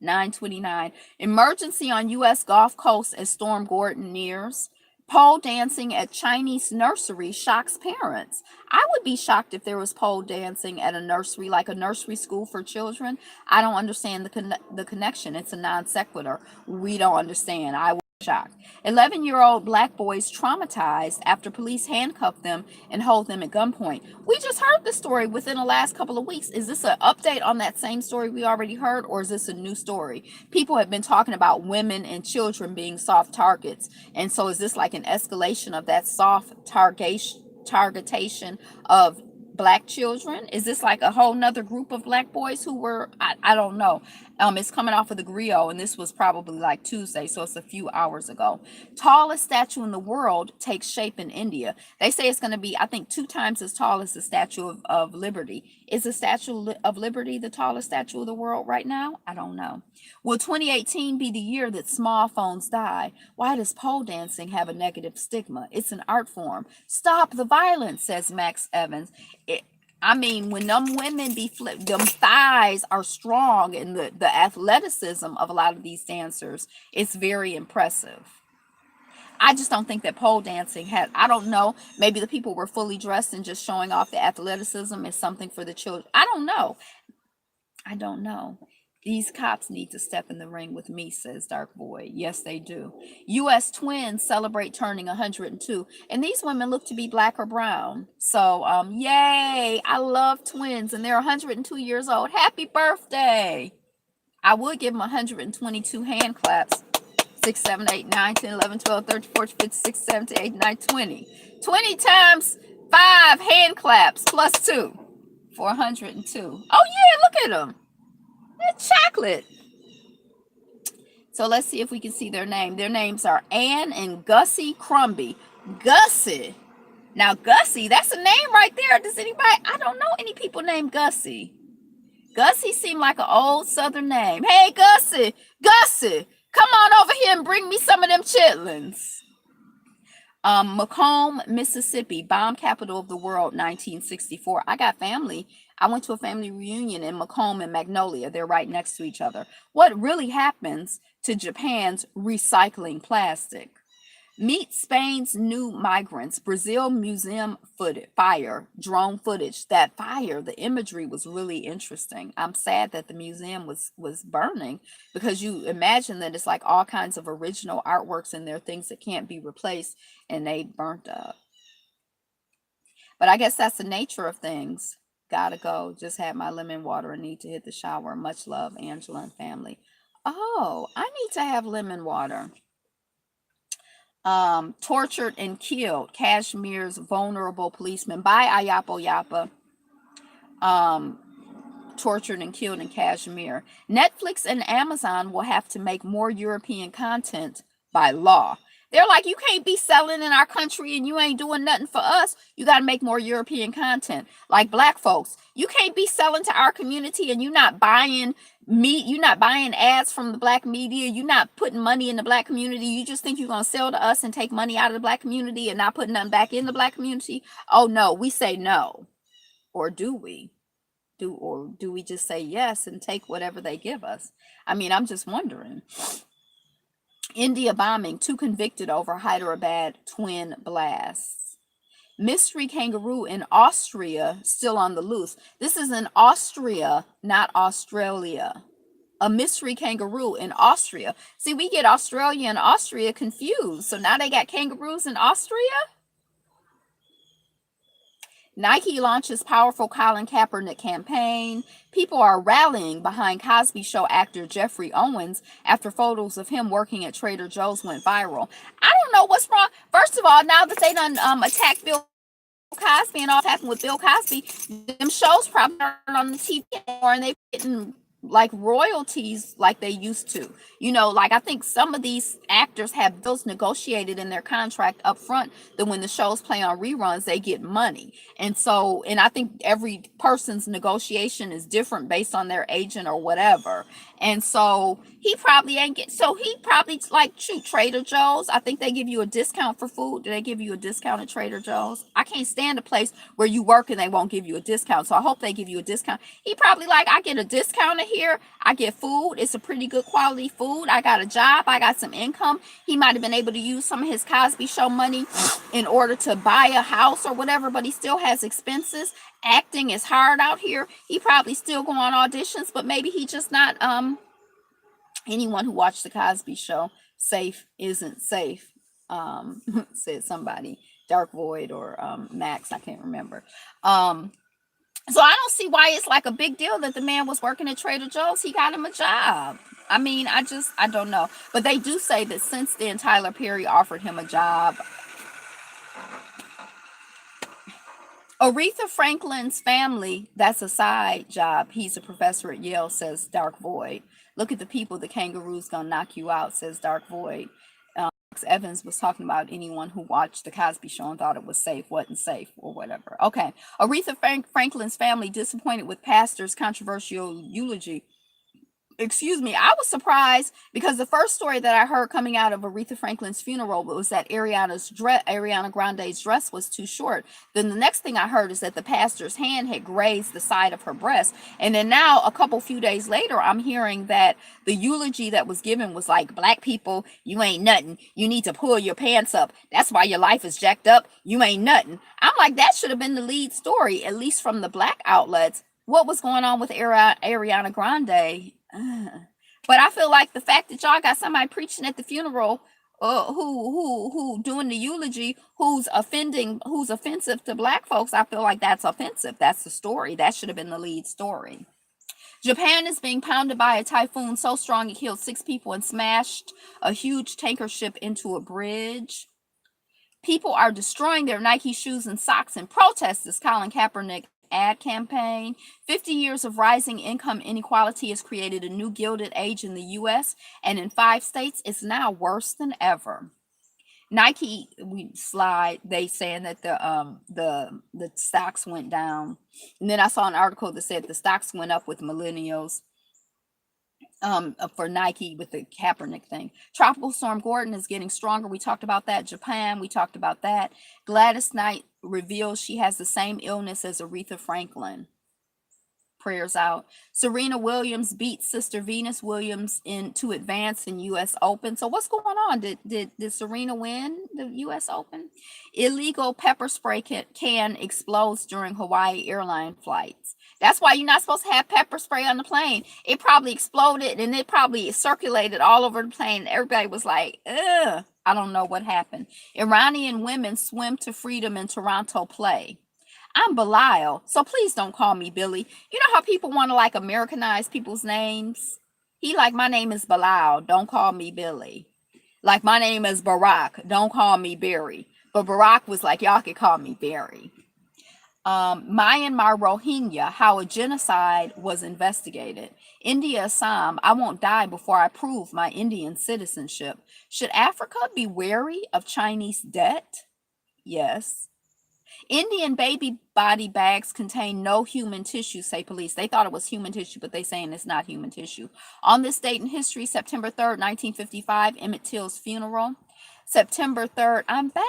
9:29. Emergency on U.S. Gulf Coast as Storm Gordon nears. Pole dancing at Chinese nursery shocks parents. I would be shocked if there was pole dancing at a nursery, like a nursery school for children. I don't understand the connection. It's a non sequitur. We don't understand. I was shocked. 11-year-old black boys traumatized after police handcuff them and hold them at gunpoint. We just heard the story within the last couple of weeks. Is this an update on that same story we already heard, or is this a new story? People have been talking about women and children being soft targets. And so is this like an escalation of that soft targetation of black children? Is this like a whole nother group of black boys who were, I don't know. It's coming off of the Griot, and this was probably like Tuesday, so it's a few hours ago. Tallest statue in the world takes shape in India. They say it's going to be, I think, 2 times as tall as the Statue of Liberty. Is the Statue of Liberty the tallest statue of the world right now? I don't know. Will 2018 be the year that small phones die? Why does pole dancing have a negative stigma? It's an art form. Stop the violence, says Max Evans. I mean, when them women be flipped, them thighs are strong, and the athleticism of a lot of these dancers is very impressive. I just don't think that pole dancing had, I don't know, maybe the people were fully dressed and just showing off the athleticism is something for the children. I don't know. I don't know. These cops need to step in the ring with me, says Dark Boy. Yes, they do. U.S. twins celebrate turning 102, and these women look to be black or brown. So, yay! I love twins, and they're 102 years old. Happy birthday! I would give them 122 hand claps. 6, 7, 8, 9, 10, 11, 12, 13, 14, 15, 16, 17, 18, 19, 20. 20 times 5 hand claps plus 2 for 102. Oh, yeah, look at them. They're chocolate. So let's see if we can see their name. Their names are Ann and Gussie Crumby. Gussie. Now, Gussie, that's a name right there. Does anybody, I don't know any people named Gussie. Gussie seemed like an old Southern name. Hey, Gussie, Gussie, come on over here and bring me some of them chitlins. Macomb, Mississippi, bomb capital of the world, 1964. I got family. I went to a family reunion in Macomb and Magnolia. They're right next to each other. What really happens to Japan's recycling plastic? Meet Spain's new migrants. Brazil museum fire, drone footage. That fire, the imagery was really interesting. I'm sad that the museum was burning, because you imagine that it's like all kinds of original artworks in there, things that can't be replaced, and they burnt up. But I guess that's the nature of things. Gotta go. Just had my lemon water and need to hit the shower. Much love, Angela and family. Oh, I need to have lemon water. Tortured and killed, Kashmir's vulnerable policeman. By Ayapo Yapa. Tortured and killed in Kashmir. Netflix and Amazon will have to make more European content by law. They're like, you can't be selling in our country and you ain't doing nothing for us. You got to make more European content. Like black folks, you can't be selling to our community and you're not buying meat. You're not buying ads from the black media. You're not putting money in the black community. You just think you're going to sell to us and take money out of the black community and not put nothing back in the black community. Oh, no, we say no. Or do we? Do we just say yes and take whatever they give us? I mean, I'm just wondering. India bombing, 2 convicted over Hyderabad twin blasts. Mystery kangaroo in Austria still on the loose. This is in Austria, not Australia. A mystery kangaroo in Austria. See, we get Australia and Austria confused. So now they got kangaroos in Austria? Nike launches powerful Colin Kaepernick campaign. People are rallying behind Cosby Show actor Jeffrey Owens after photos of him working at Trader Joe's went viral. I don't know what's wrong. First of all, now that they done attacked Bill Cosby and all that's happened with Bill Cosby, them shows probably aren't on the TV anymore, and they getting like royalties like they used to. You know, like I think some of these actors have those negotiated in their contract up front that when the shows play on reruns, they get money. And so, and I think every person's negotiation is different based on their agent or whatever. And so he probably ain't get, so he probably like shoot Trader Joe's. I think they give you a discount for food. Do they give you a discount at Trader Joe's? I can't stand a place where you work and they won't give you a discount. So I hope they give you a discount. He probably like, I get a discount here. I get food. It's a pretty good quality food. I got a job. I got some income. He might have been able to use some of his Cosby Show money in order to buy a house or whatever, but he still has expenses. Acting is hard out here. He probably still go on auditions, but maybe he just not anyone who watched the Cosby Show safe isn't safe, said somebody, Dark Void or Max, I can't remember. So I don't see why it's like a big deal that the man was working at Trader Joe's. He got him a job. I mean, I don't know. But they do say that since then, Tyler Perry offered him a job. Aretha Franklin's family, that's a side job. He's a professor at Yale, says Dark Void. Look at the people. The kangaroo's gonna knock you out, says Dark Void. Evans was talking about anyone who watched the Cosby Show and thought it was safe, wasn't safe, or whatever. Okay. Aretha Franklin's family disappointed with pastor's controversial eulogy. Excuse me, I was surprised because the first story that I heard coming out of Aretha Franklin's funeral was that Ariana Grande's dress was too short. Then the next thing I heard is that the pastor's hand had grazed the side of her breast. And then now, a few days later, I'm hearing that the eulogy that was given was like, black people, you ain't nothing. You need to pull your pants up. That's why your life is jacked up. You ain't nothing. I'm like, that should have been the lead story, at least from the black outlets. What was going on with Ariana Grande? But I feel like the fact that y'all got somebody preaching at the funeral, who doing the eulogy, who's offensive to black folks, I feel like that's offensive. That's the story. That should have been the lead story. Japan is being pounded by a typhoon so strong it killed 6 people and smashed a huge tanker ship into a bridge. People are destroying their Nike shoes and socks in protest, this Colin Kaepernick ad campaign. 50 years of rising income inequality has created a new gilded age in the U.S., and in 5 states, it's now worse than ever. Nike, they saying that the stocks went down, and then I saw an article that said the stocks went up with millennials. For Nike with the Kaepernick thing. Tropical Storm Gordon is getting stronger. We talked about that. Japan, we talked about that. Gladys Knight reveals she has the same illness as Aretha Franklin. Prayers out. Serena Williams beat Sister Venus Williams to advance in U.S. Open. So what's going on? Did Serena win the U.S. Open? Illegal pepper spray can explodes during Hawaii airline flights. That's why you're not supposed to have pepper spray on the plane. It probably exploded and it probably circulated all over the plane. Everybody was like, ugh. I don't know what happened. Iranian women swim to freedom in Toronto play. I'm Belial, so please don't call me Billy. You know how people want to like Americanize people's names? He like, my name is Belial, don't call me Billy. Like, my name is Barack, don't call me Barry. But Barack was like, y'all can call me Barry. Myanmar Rohingya, how a genocide was investigated. India Assam, I won't die before I prove my Indian citizenship. Should Africa be wary of Chinese debt? Yes. Indian baby body bags contain no human tissue, say police. They thought it was human tissue, but they saying it's not human tissue. On this date in history, September 3rd, 1955, Emmett Till's funeral. September 3rd, I'm back.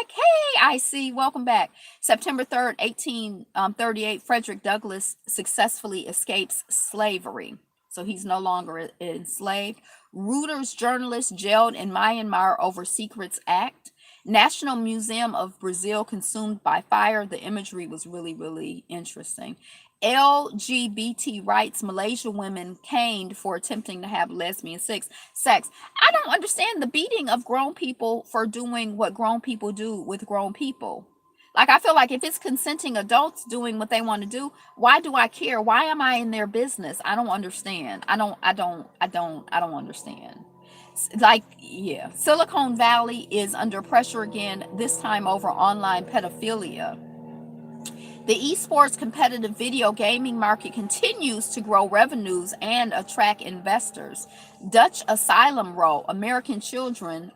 Hey, I see. Welcome back. September 3rd, 1838, Frederick Douglass successfully escapes slavery. So he's no longer enslaved. Reuters journalist jailed in Myanmar over Secrets Act. National Museum of Brazil consumed by fire. The imagery was really, really interesting. LGBT rights, Malaysia women caned for attempting to have lesbian sex. I don't understand the beating of grown people for doing what grown people do with grown people. Like, I feel like if it's consenting adults doing what they want to do, why do I care? Why am I in their business? I don't understand. I don't understand. Like, yeah, Silicon Valley is under pressure again, this time over online pedophilia. The esports competitive video gaming market continues to grow revenues and attract investors. Dutch asylum roll, Armenian children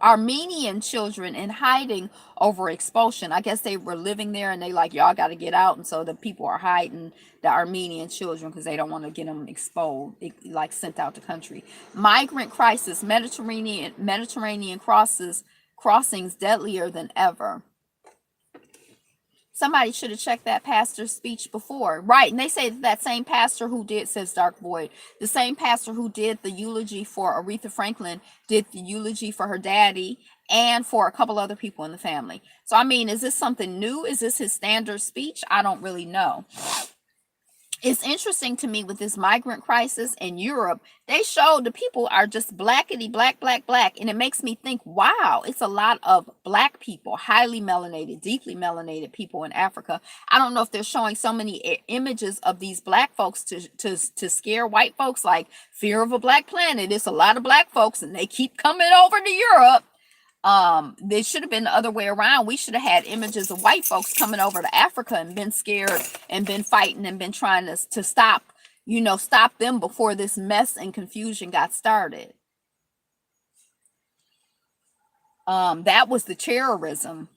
in hiding over expulsion. I guess they were living there and they like, y'all got to get out. And so the people are hiding the Armenian children because they don't want to get them exposed, like sent out the country. Migrant crisis, Mediterranean crossings deadlier than ever. Somebody should have checked that pastor's speech before. Right. And they say that same pastor who did, says Dark Void, the same pastor who did the eulogy for Aretha Franklin did the eulogy for her daddy and for a couple other people in the family. So, I mean, is this something new? Is this his standard speech? I don't really know. It's interesting to me with this migrant crisis in Europe, they show the people are just blackity, black. And it makes me think, wow, it's a lot of black people, highly melanated, deeply melanated people in Africa. I don't know if they're showing so many images of these black folks to scare white folks, like fear of a black planet. It's a lot of black folks and they keep coming over to Europe. They should have been the other way around. We should have had images of white folks coming over to Africa and been scared and been fighting and been trying to stop stop them before this mess and confusion got started. That was the terrorism.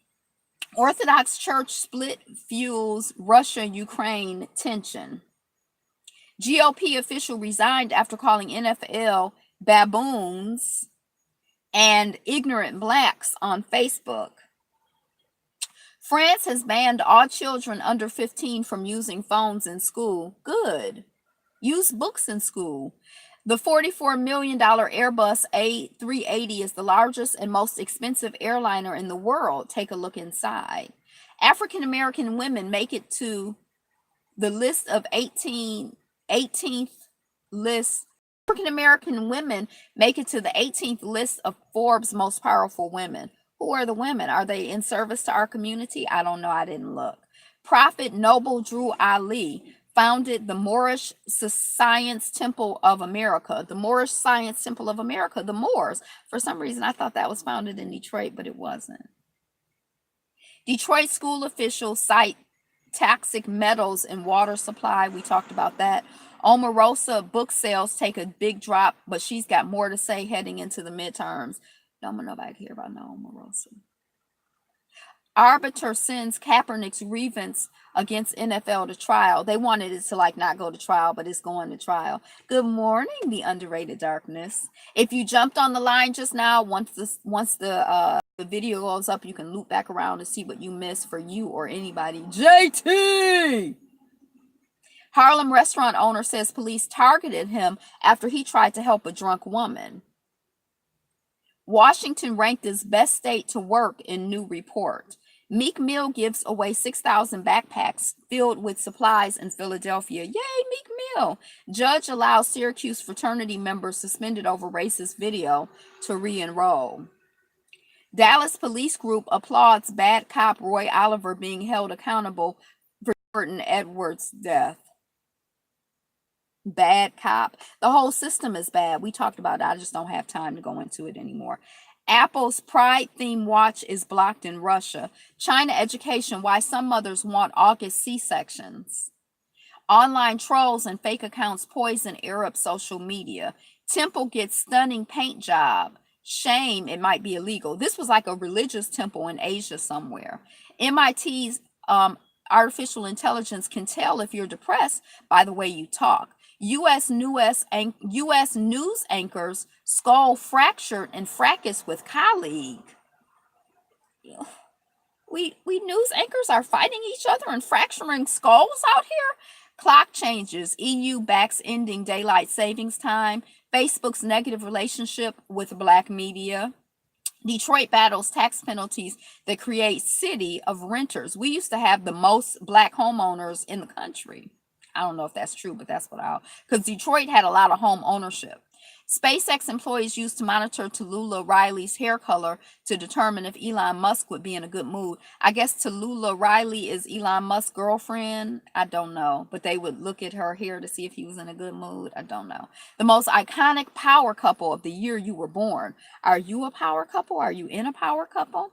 Orthodox Church split fuels Russia-Ukraine tension. GOP official resigned after calling NFL baboons and ignorant blacks on Facebook. France has banned all children under 15 from using phones in school. Good. Use books in school. The $44 million Airbus A380 is the largest and most expensive airliner in the world. Take a look inside. African American women make it to the list of 18th list. African American women make it to the 18th list of Forbes' most powerful women. Who are the women? Are they in service to our community? I don't know. I didn't look. Prophet Noble Drew Ali founded the Moorish Science Temple of America. The Moorish Science Temple of America, the Moors. For some reason, I thought that was founded in Detroit, but it wasn't. Detroit school officials cite toxic metals in water supply. We talked about that. Omarosa book sales take a big drop, but she's got more to say heading into the midterms. Don't want nobody to hear about no Omarosa. Arbiter sends Kaepernick's grievance against NFL to trial. They wanted it to not go to trial, but it's going to trial. Good morning, the underrated darkness. If you jumped on the line just now, once the video goes up, you can loop back around to see what you missed for you or anybody. JT! Harlem restaurant owner says police targeted him after he tried to help a drunk woman. Washington ranked as best state to work in new report. Meek Mill gives away 6,000 backpacks filled with supplies in Philadelphia. Yay, Meek Mill. Judge allows Syracuse fraternity members suspended over racist video to re-enroll. Dallas police group applauds bad cop Roy Oliver being held accountable for Jordan Edwards' death. Bad cop. The whole system is bad. We talked about it. I just don't have time to go into it anymore. Apple's Pride theme watch is blocked in Russia. China education, why some mothers want August C-sections. Online trolls and fake accounts poison Arab social media. Temple gets stunning paint job. Shame, it might be illegal. This was like a religious temple in Asia somewhere. MIT's artificial intelligence can tell if you're depressed by the way you talk. U.S. news anchors skull fractured and fracas with colleague. We news anchors are fighting each other and fracturing skulls out here. Clock changes. EU backs ending daylight savings time. Facebook's negative relationship with black media. Detroit battles tax penalties that create city of renters. We used to have the most black homeowners in the country. I don't know if that's true, but that's what because Detroit had a lot of home ownership. SpaceX employees used to monitor Tallulah Riley's hair color to determine if Elon Musk would be in a good mood. I guess Tallulah Riley is Elon Musk's girlfriend. I don't know, but they would look at her hair to see if he was in a good mood. I don't know. The most iconic power couple of the year you were born. Are you a power couple? Are you in a power couple?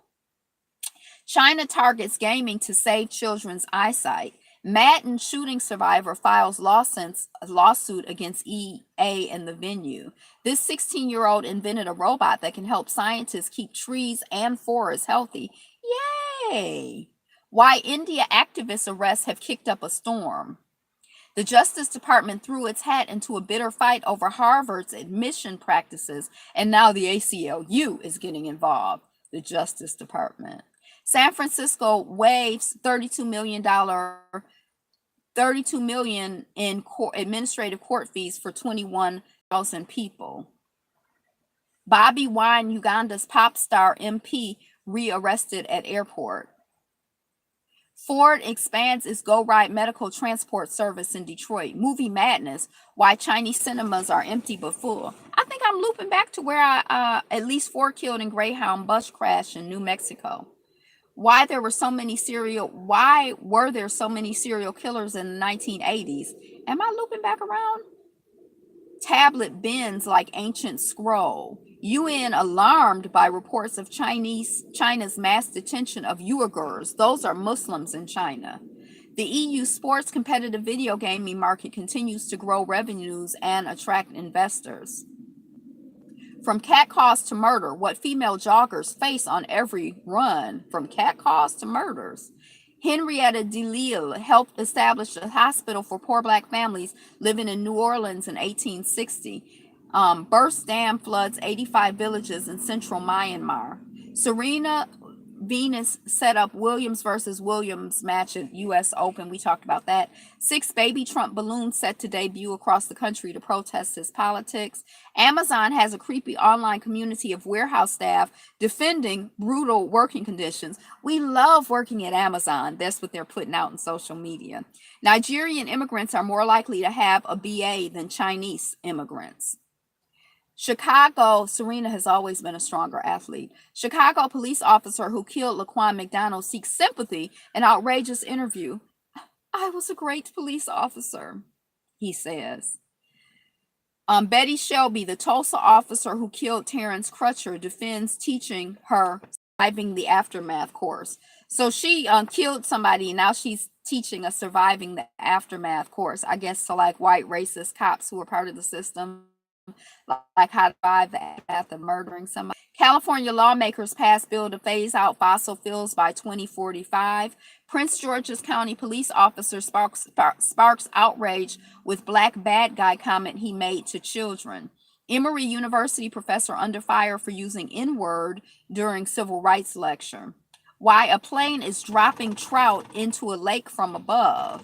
China targets gaming to save children's eyesight. Madden shooting survivor files lawsuit against EA and the venue. This 16-year-old invented a robot that can help scientists keep trees and forests healthy. Yay! Why India activist arrests have kicked up a storm. The Justice Department threw its hat into a bitter fight over Harvard's admission practices, and now the ACLU is getting involved. The Justice Department. San Francisco waives $32 million in administrative court fees for 21,000 people. Bobby Wine, Uganda's pop star MP, rearrested at airport. Ford expands its Go Ride medical transport service in Detroit. Movie madness, why Chinese cinemas are empty but full. I think I'm looping back to where at least 4 killed in Greyhound bus crash in New Mexico. Why were there so many serial killers in the 1980s? Am I looping back around? Tablet bends like ancient scroll. UN alarmed by reports of China's mass detention of Uyghurs. Those are Muslims in China. The EU sports competitive video gaming market continues to grow revenues and attract investors. From catcalls to murder, what female joggers face on every run, from catcalls to murders. Henrietta DeLille helped establish a hospital for poor black families living in New Orleans in 1860. Burst Dam floods 85 villages in central Myanmar. Serena Venus set up Williams versus Williams match at U.S. Open. We talked about that. 6 baby Trump balloons set to debut across the country to protest his politics. Amazon has a creepy online community of warehouse staff defending brutal working conditions. We love working at Amazon. That's what they're putting out in social media. Nigerian immigrants are more likely to have a BA than Chinese immigrants. Chicago, Serena has always been a stronger athlete. Chicago police officer who killed Laquan McDonald seeks sympathy in outrageous interview. I was a great police officer, he says. Betty Shelby, the Tulsa officer who killed Terrence Crutcher, defends teaching her surviving the aftermath course. So she killed somebody, and now she's teaching a surviving the aftermath course, I guess, to like white racist cops who are part of the system. Like how to survive the aftermath of murdering somebody. California lawmakers passed bill to phase out fossil fuels by 2045. Prince George's County police officer sparks outrage with black bad guy comment he made to children. Emory University professor under fire for using N-word during civil rights lecture. Why a plane is dropping trout into a lake from above.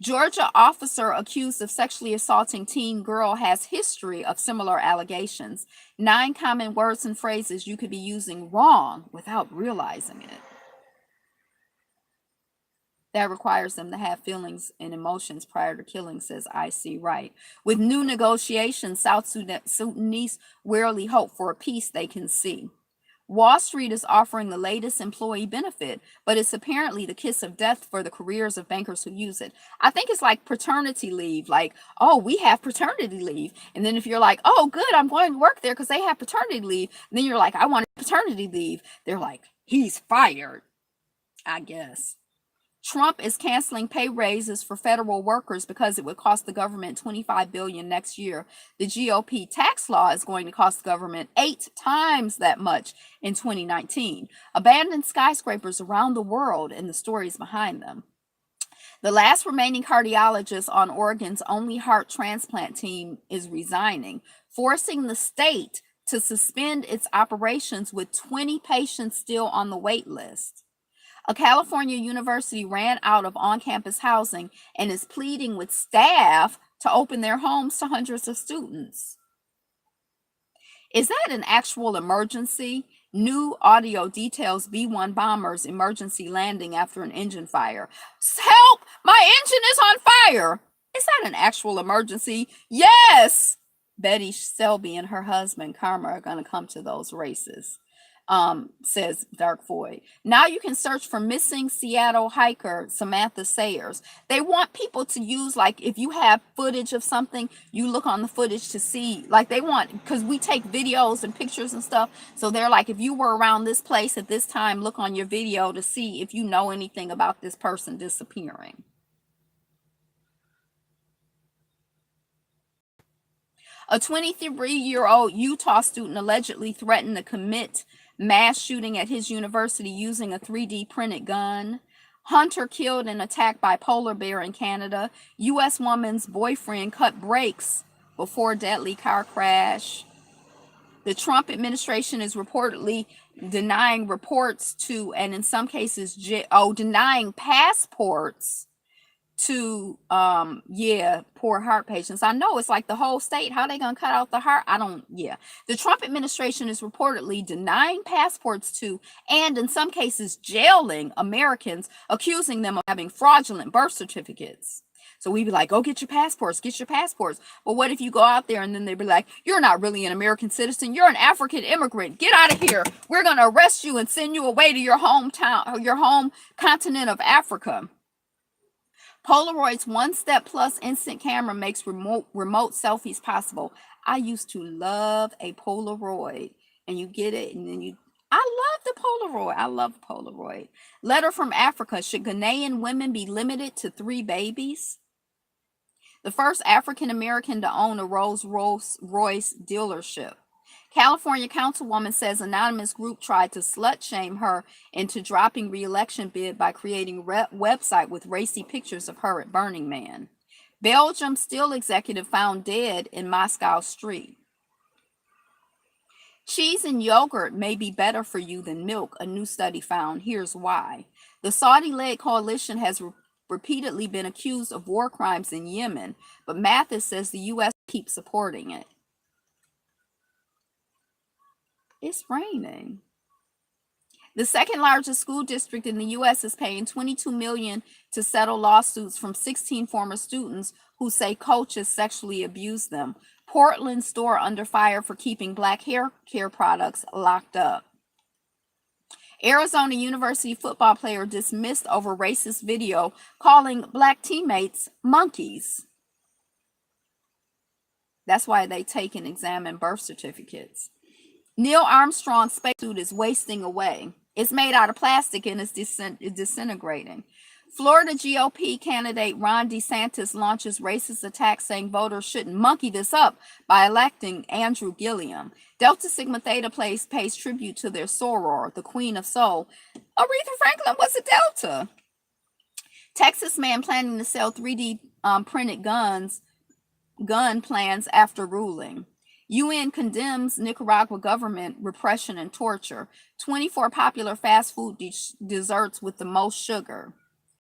Georgia officer accused of sexually assaulting teen girl has history of similar allegations. 9 common words and phrases you could be using wrong without realizing it. That requires them to have feelings and emotions prior to killing, says I.C. Wright. With new negotiations, South Sudanese rarely hope for a peace they can see. Wall Street is offering the latest employee benefit, but it's apparently the kiss of death for the careers of bankers who use it. I think it's like paternity leave, like, oh, we have paternity leave. And then if you're like, oh, good, I'm going to work there because they have paternity leave. And then you're like, I want paternity leave. They're like, he's fired, I guess. Trump is canceling pay raises for federal workers because it would cost the government $25 billion next year. The GOP tax law is going to cost the government 8 times that much in 2019. Abandoned skyscrapers around the world and the stories behind them. The last remaining cardiologist on Oregon's only heart transplant team is resigning, forcing the state to suspend its operations with 20 patients still on the wait list. A California university ran out of on-campus housing and is pleading with staff to open their homes to hundreds of students. Is that an actual emergency? New audio details B-1 bomber's emergency landing after an engine fire. Help! My engine is on fire! Is that an actual emergency? Yes! Betty Selby and her husband Karma are going to come to those races. Says Dark Void. Now you can search for missing Seattle hiker Samantha Sayers. They want people to use, like, if you have footage of something, you look on the footage to see, like, they want, because we take videos and pictures and stuff. So they're like, if you were around this place at this time, look on your video to see if you know anything about this person disappearing. A 23-year-old Utah student allegedly threatened to commit mass shooting at his university using a 3D printed gun. Hunter killed in attack by polar bear in Canada. U.S. woman's boyfriend cut brakes before deadly car crash. The Trump administration is reportedly denying reports to, and in some cases, denying passports to poor heart patients. I know it's like the whole state. How they gonna cut out the heart? The Trump administration is reportedly denying passports to, and in some cases jailing Americans, accusing them of having fraudulent birth certificates. So we'd be like, go get your passports, get your passports. But what if you go out there and then they'd be like, you're not really an American citizen, you're an African immigrant, get out of here, we're gonna arrest you and send you away to your hometown, your home continent of Africa. Polaroid's one-step plus instant camera makes remote selfies possible. I used to love a Polaroid, and you get it, and then you I love the Polaroid. I love Polaroid. Letter from Africa. Should Ghanaian women be limited to 3 babies? The first African American to own a Rolls-Royce dealership. California councilwoman says anonymous group tried to slut shame her into dropping re-election bid by creating website with racy pictures of her at Burning Man. Belgium steel executive found dead in Moscow street. Cheese and yogurt may be better for you than milk, a new study found. Here's why. The Saudi-led coalition has repeatedly been accused of war crimes in Yemen, but Mathis says the U.S. keeps supporting it. It's raining. The second largest school district in the U.S. is paying $22 million to settle lawsuits from 16 former students who say coaches sexually abused them. Portland store under fire for keeping black hair care products locked up. Arizona University football player dismissed over racist video calling black teammates monkeys. That's why they take and examine birth certificates. Neil Armstrong's spacesuit is wasting away. It's made out of plastic and is disintegrating. Florida GOP candidate Ron DeSantis launches racist attacks saying voters shouldn't monkey this up by electing Andrew Gilliam. Delta Sigma Theta pays tribute to their soror, the Queen of Soul. Aretha Franklin was a Delta. Texas man planning to sell 3D printed gun plans after ruling. UN condemns Nicaragua government repression and torture. 24 popular fast food desserts with the most sugar.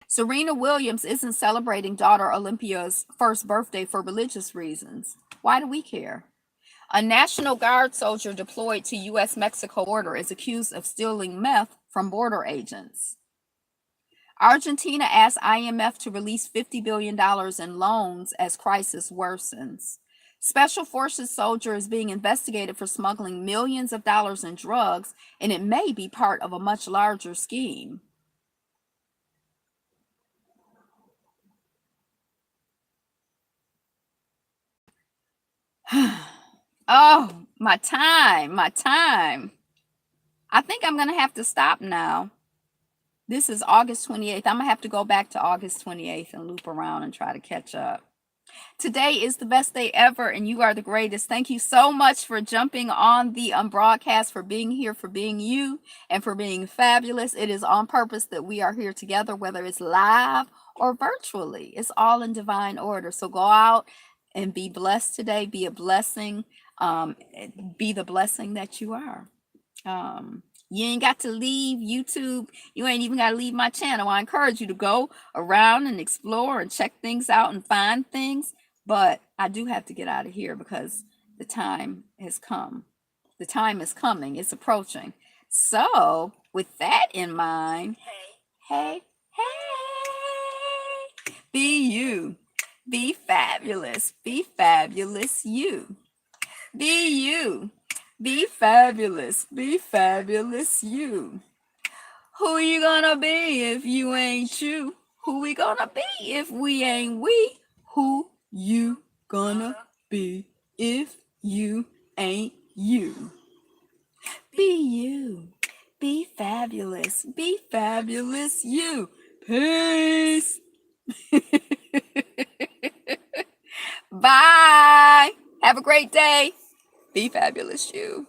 Serena Williams isn't celebrating daughter Olympia's first birthday for religious reasons. Why do we care? A National Guard soldier deployed to U.S.-Mexico border is accused of stealing meth from border agents. Argentina asks IMF to release $50 billion in loans as crisis worsens. Special Forces soldier is being investigated for smuggling millions of dollars in drugs, and it may be part of a much larger scheme. Oh, my time. I think I'm going to have to stop now. This is August 28th. I'm going to have to go back to August 28th and loop around and try to catch up. Today is the best day ever, and you are the greatest. Thank you so much for jumping on the broadcast, for being here, for being you, and for being fabulous. It is on purpose that we are here together, whether it's live or virtually. It's all in divine order. So go out and be blessed today. Be a blessing. Be the blessing that you are. You ain't got to leave YouTube. You ain't even got to leave my channel. I encourage you to go around and explore and check things out and find things. But I do have to get out of here because the time has come. The time is coming. It's approaching. So with that in mind, hey, be you. Be fabulous. Be fabulous you. Be you. Be fabulous. Be fabulous you. Who you gonna be if you ain't you? Who we gonna be if we ain't we? Who you gonna be if you ain't you? Be you. Be fabulous. Be fabulous you. Peace. Bye. Have a great day. Be fabulous you.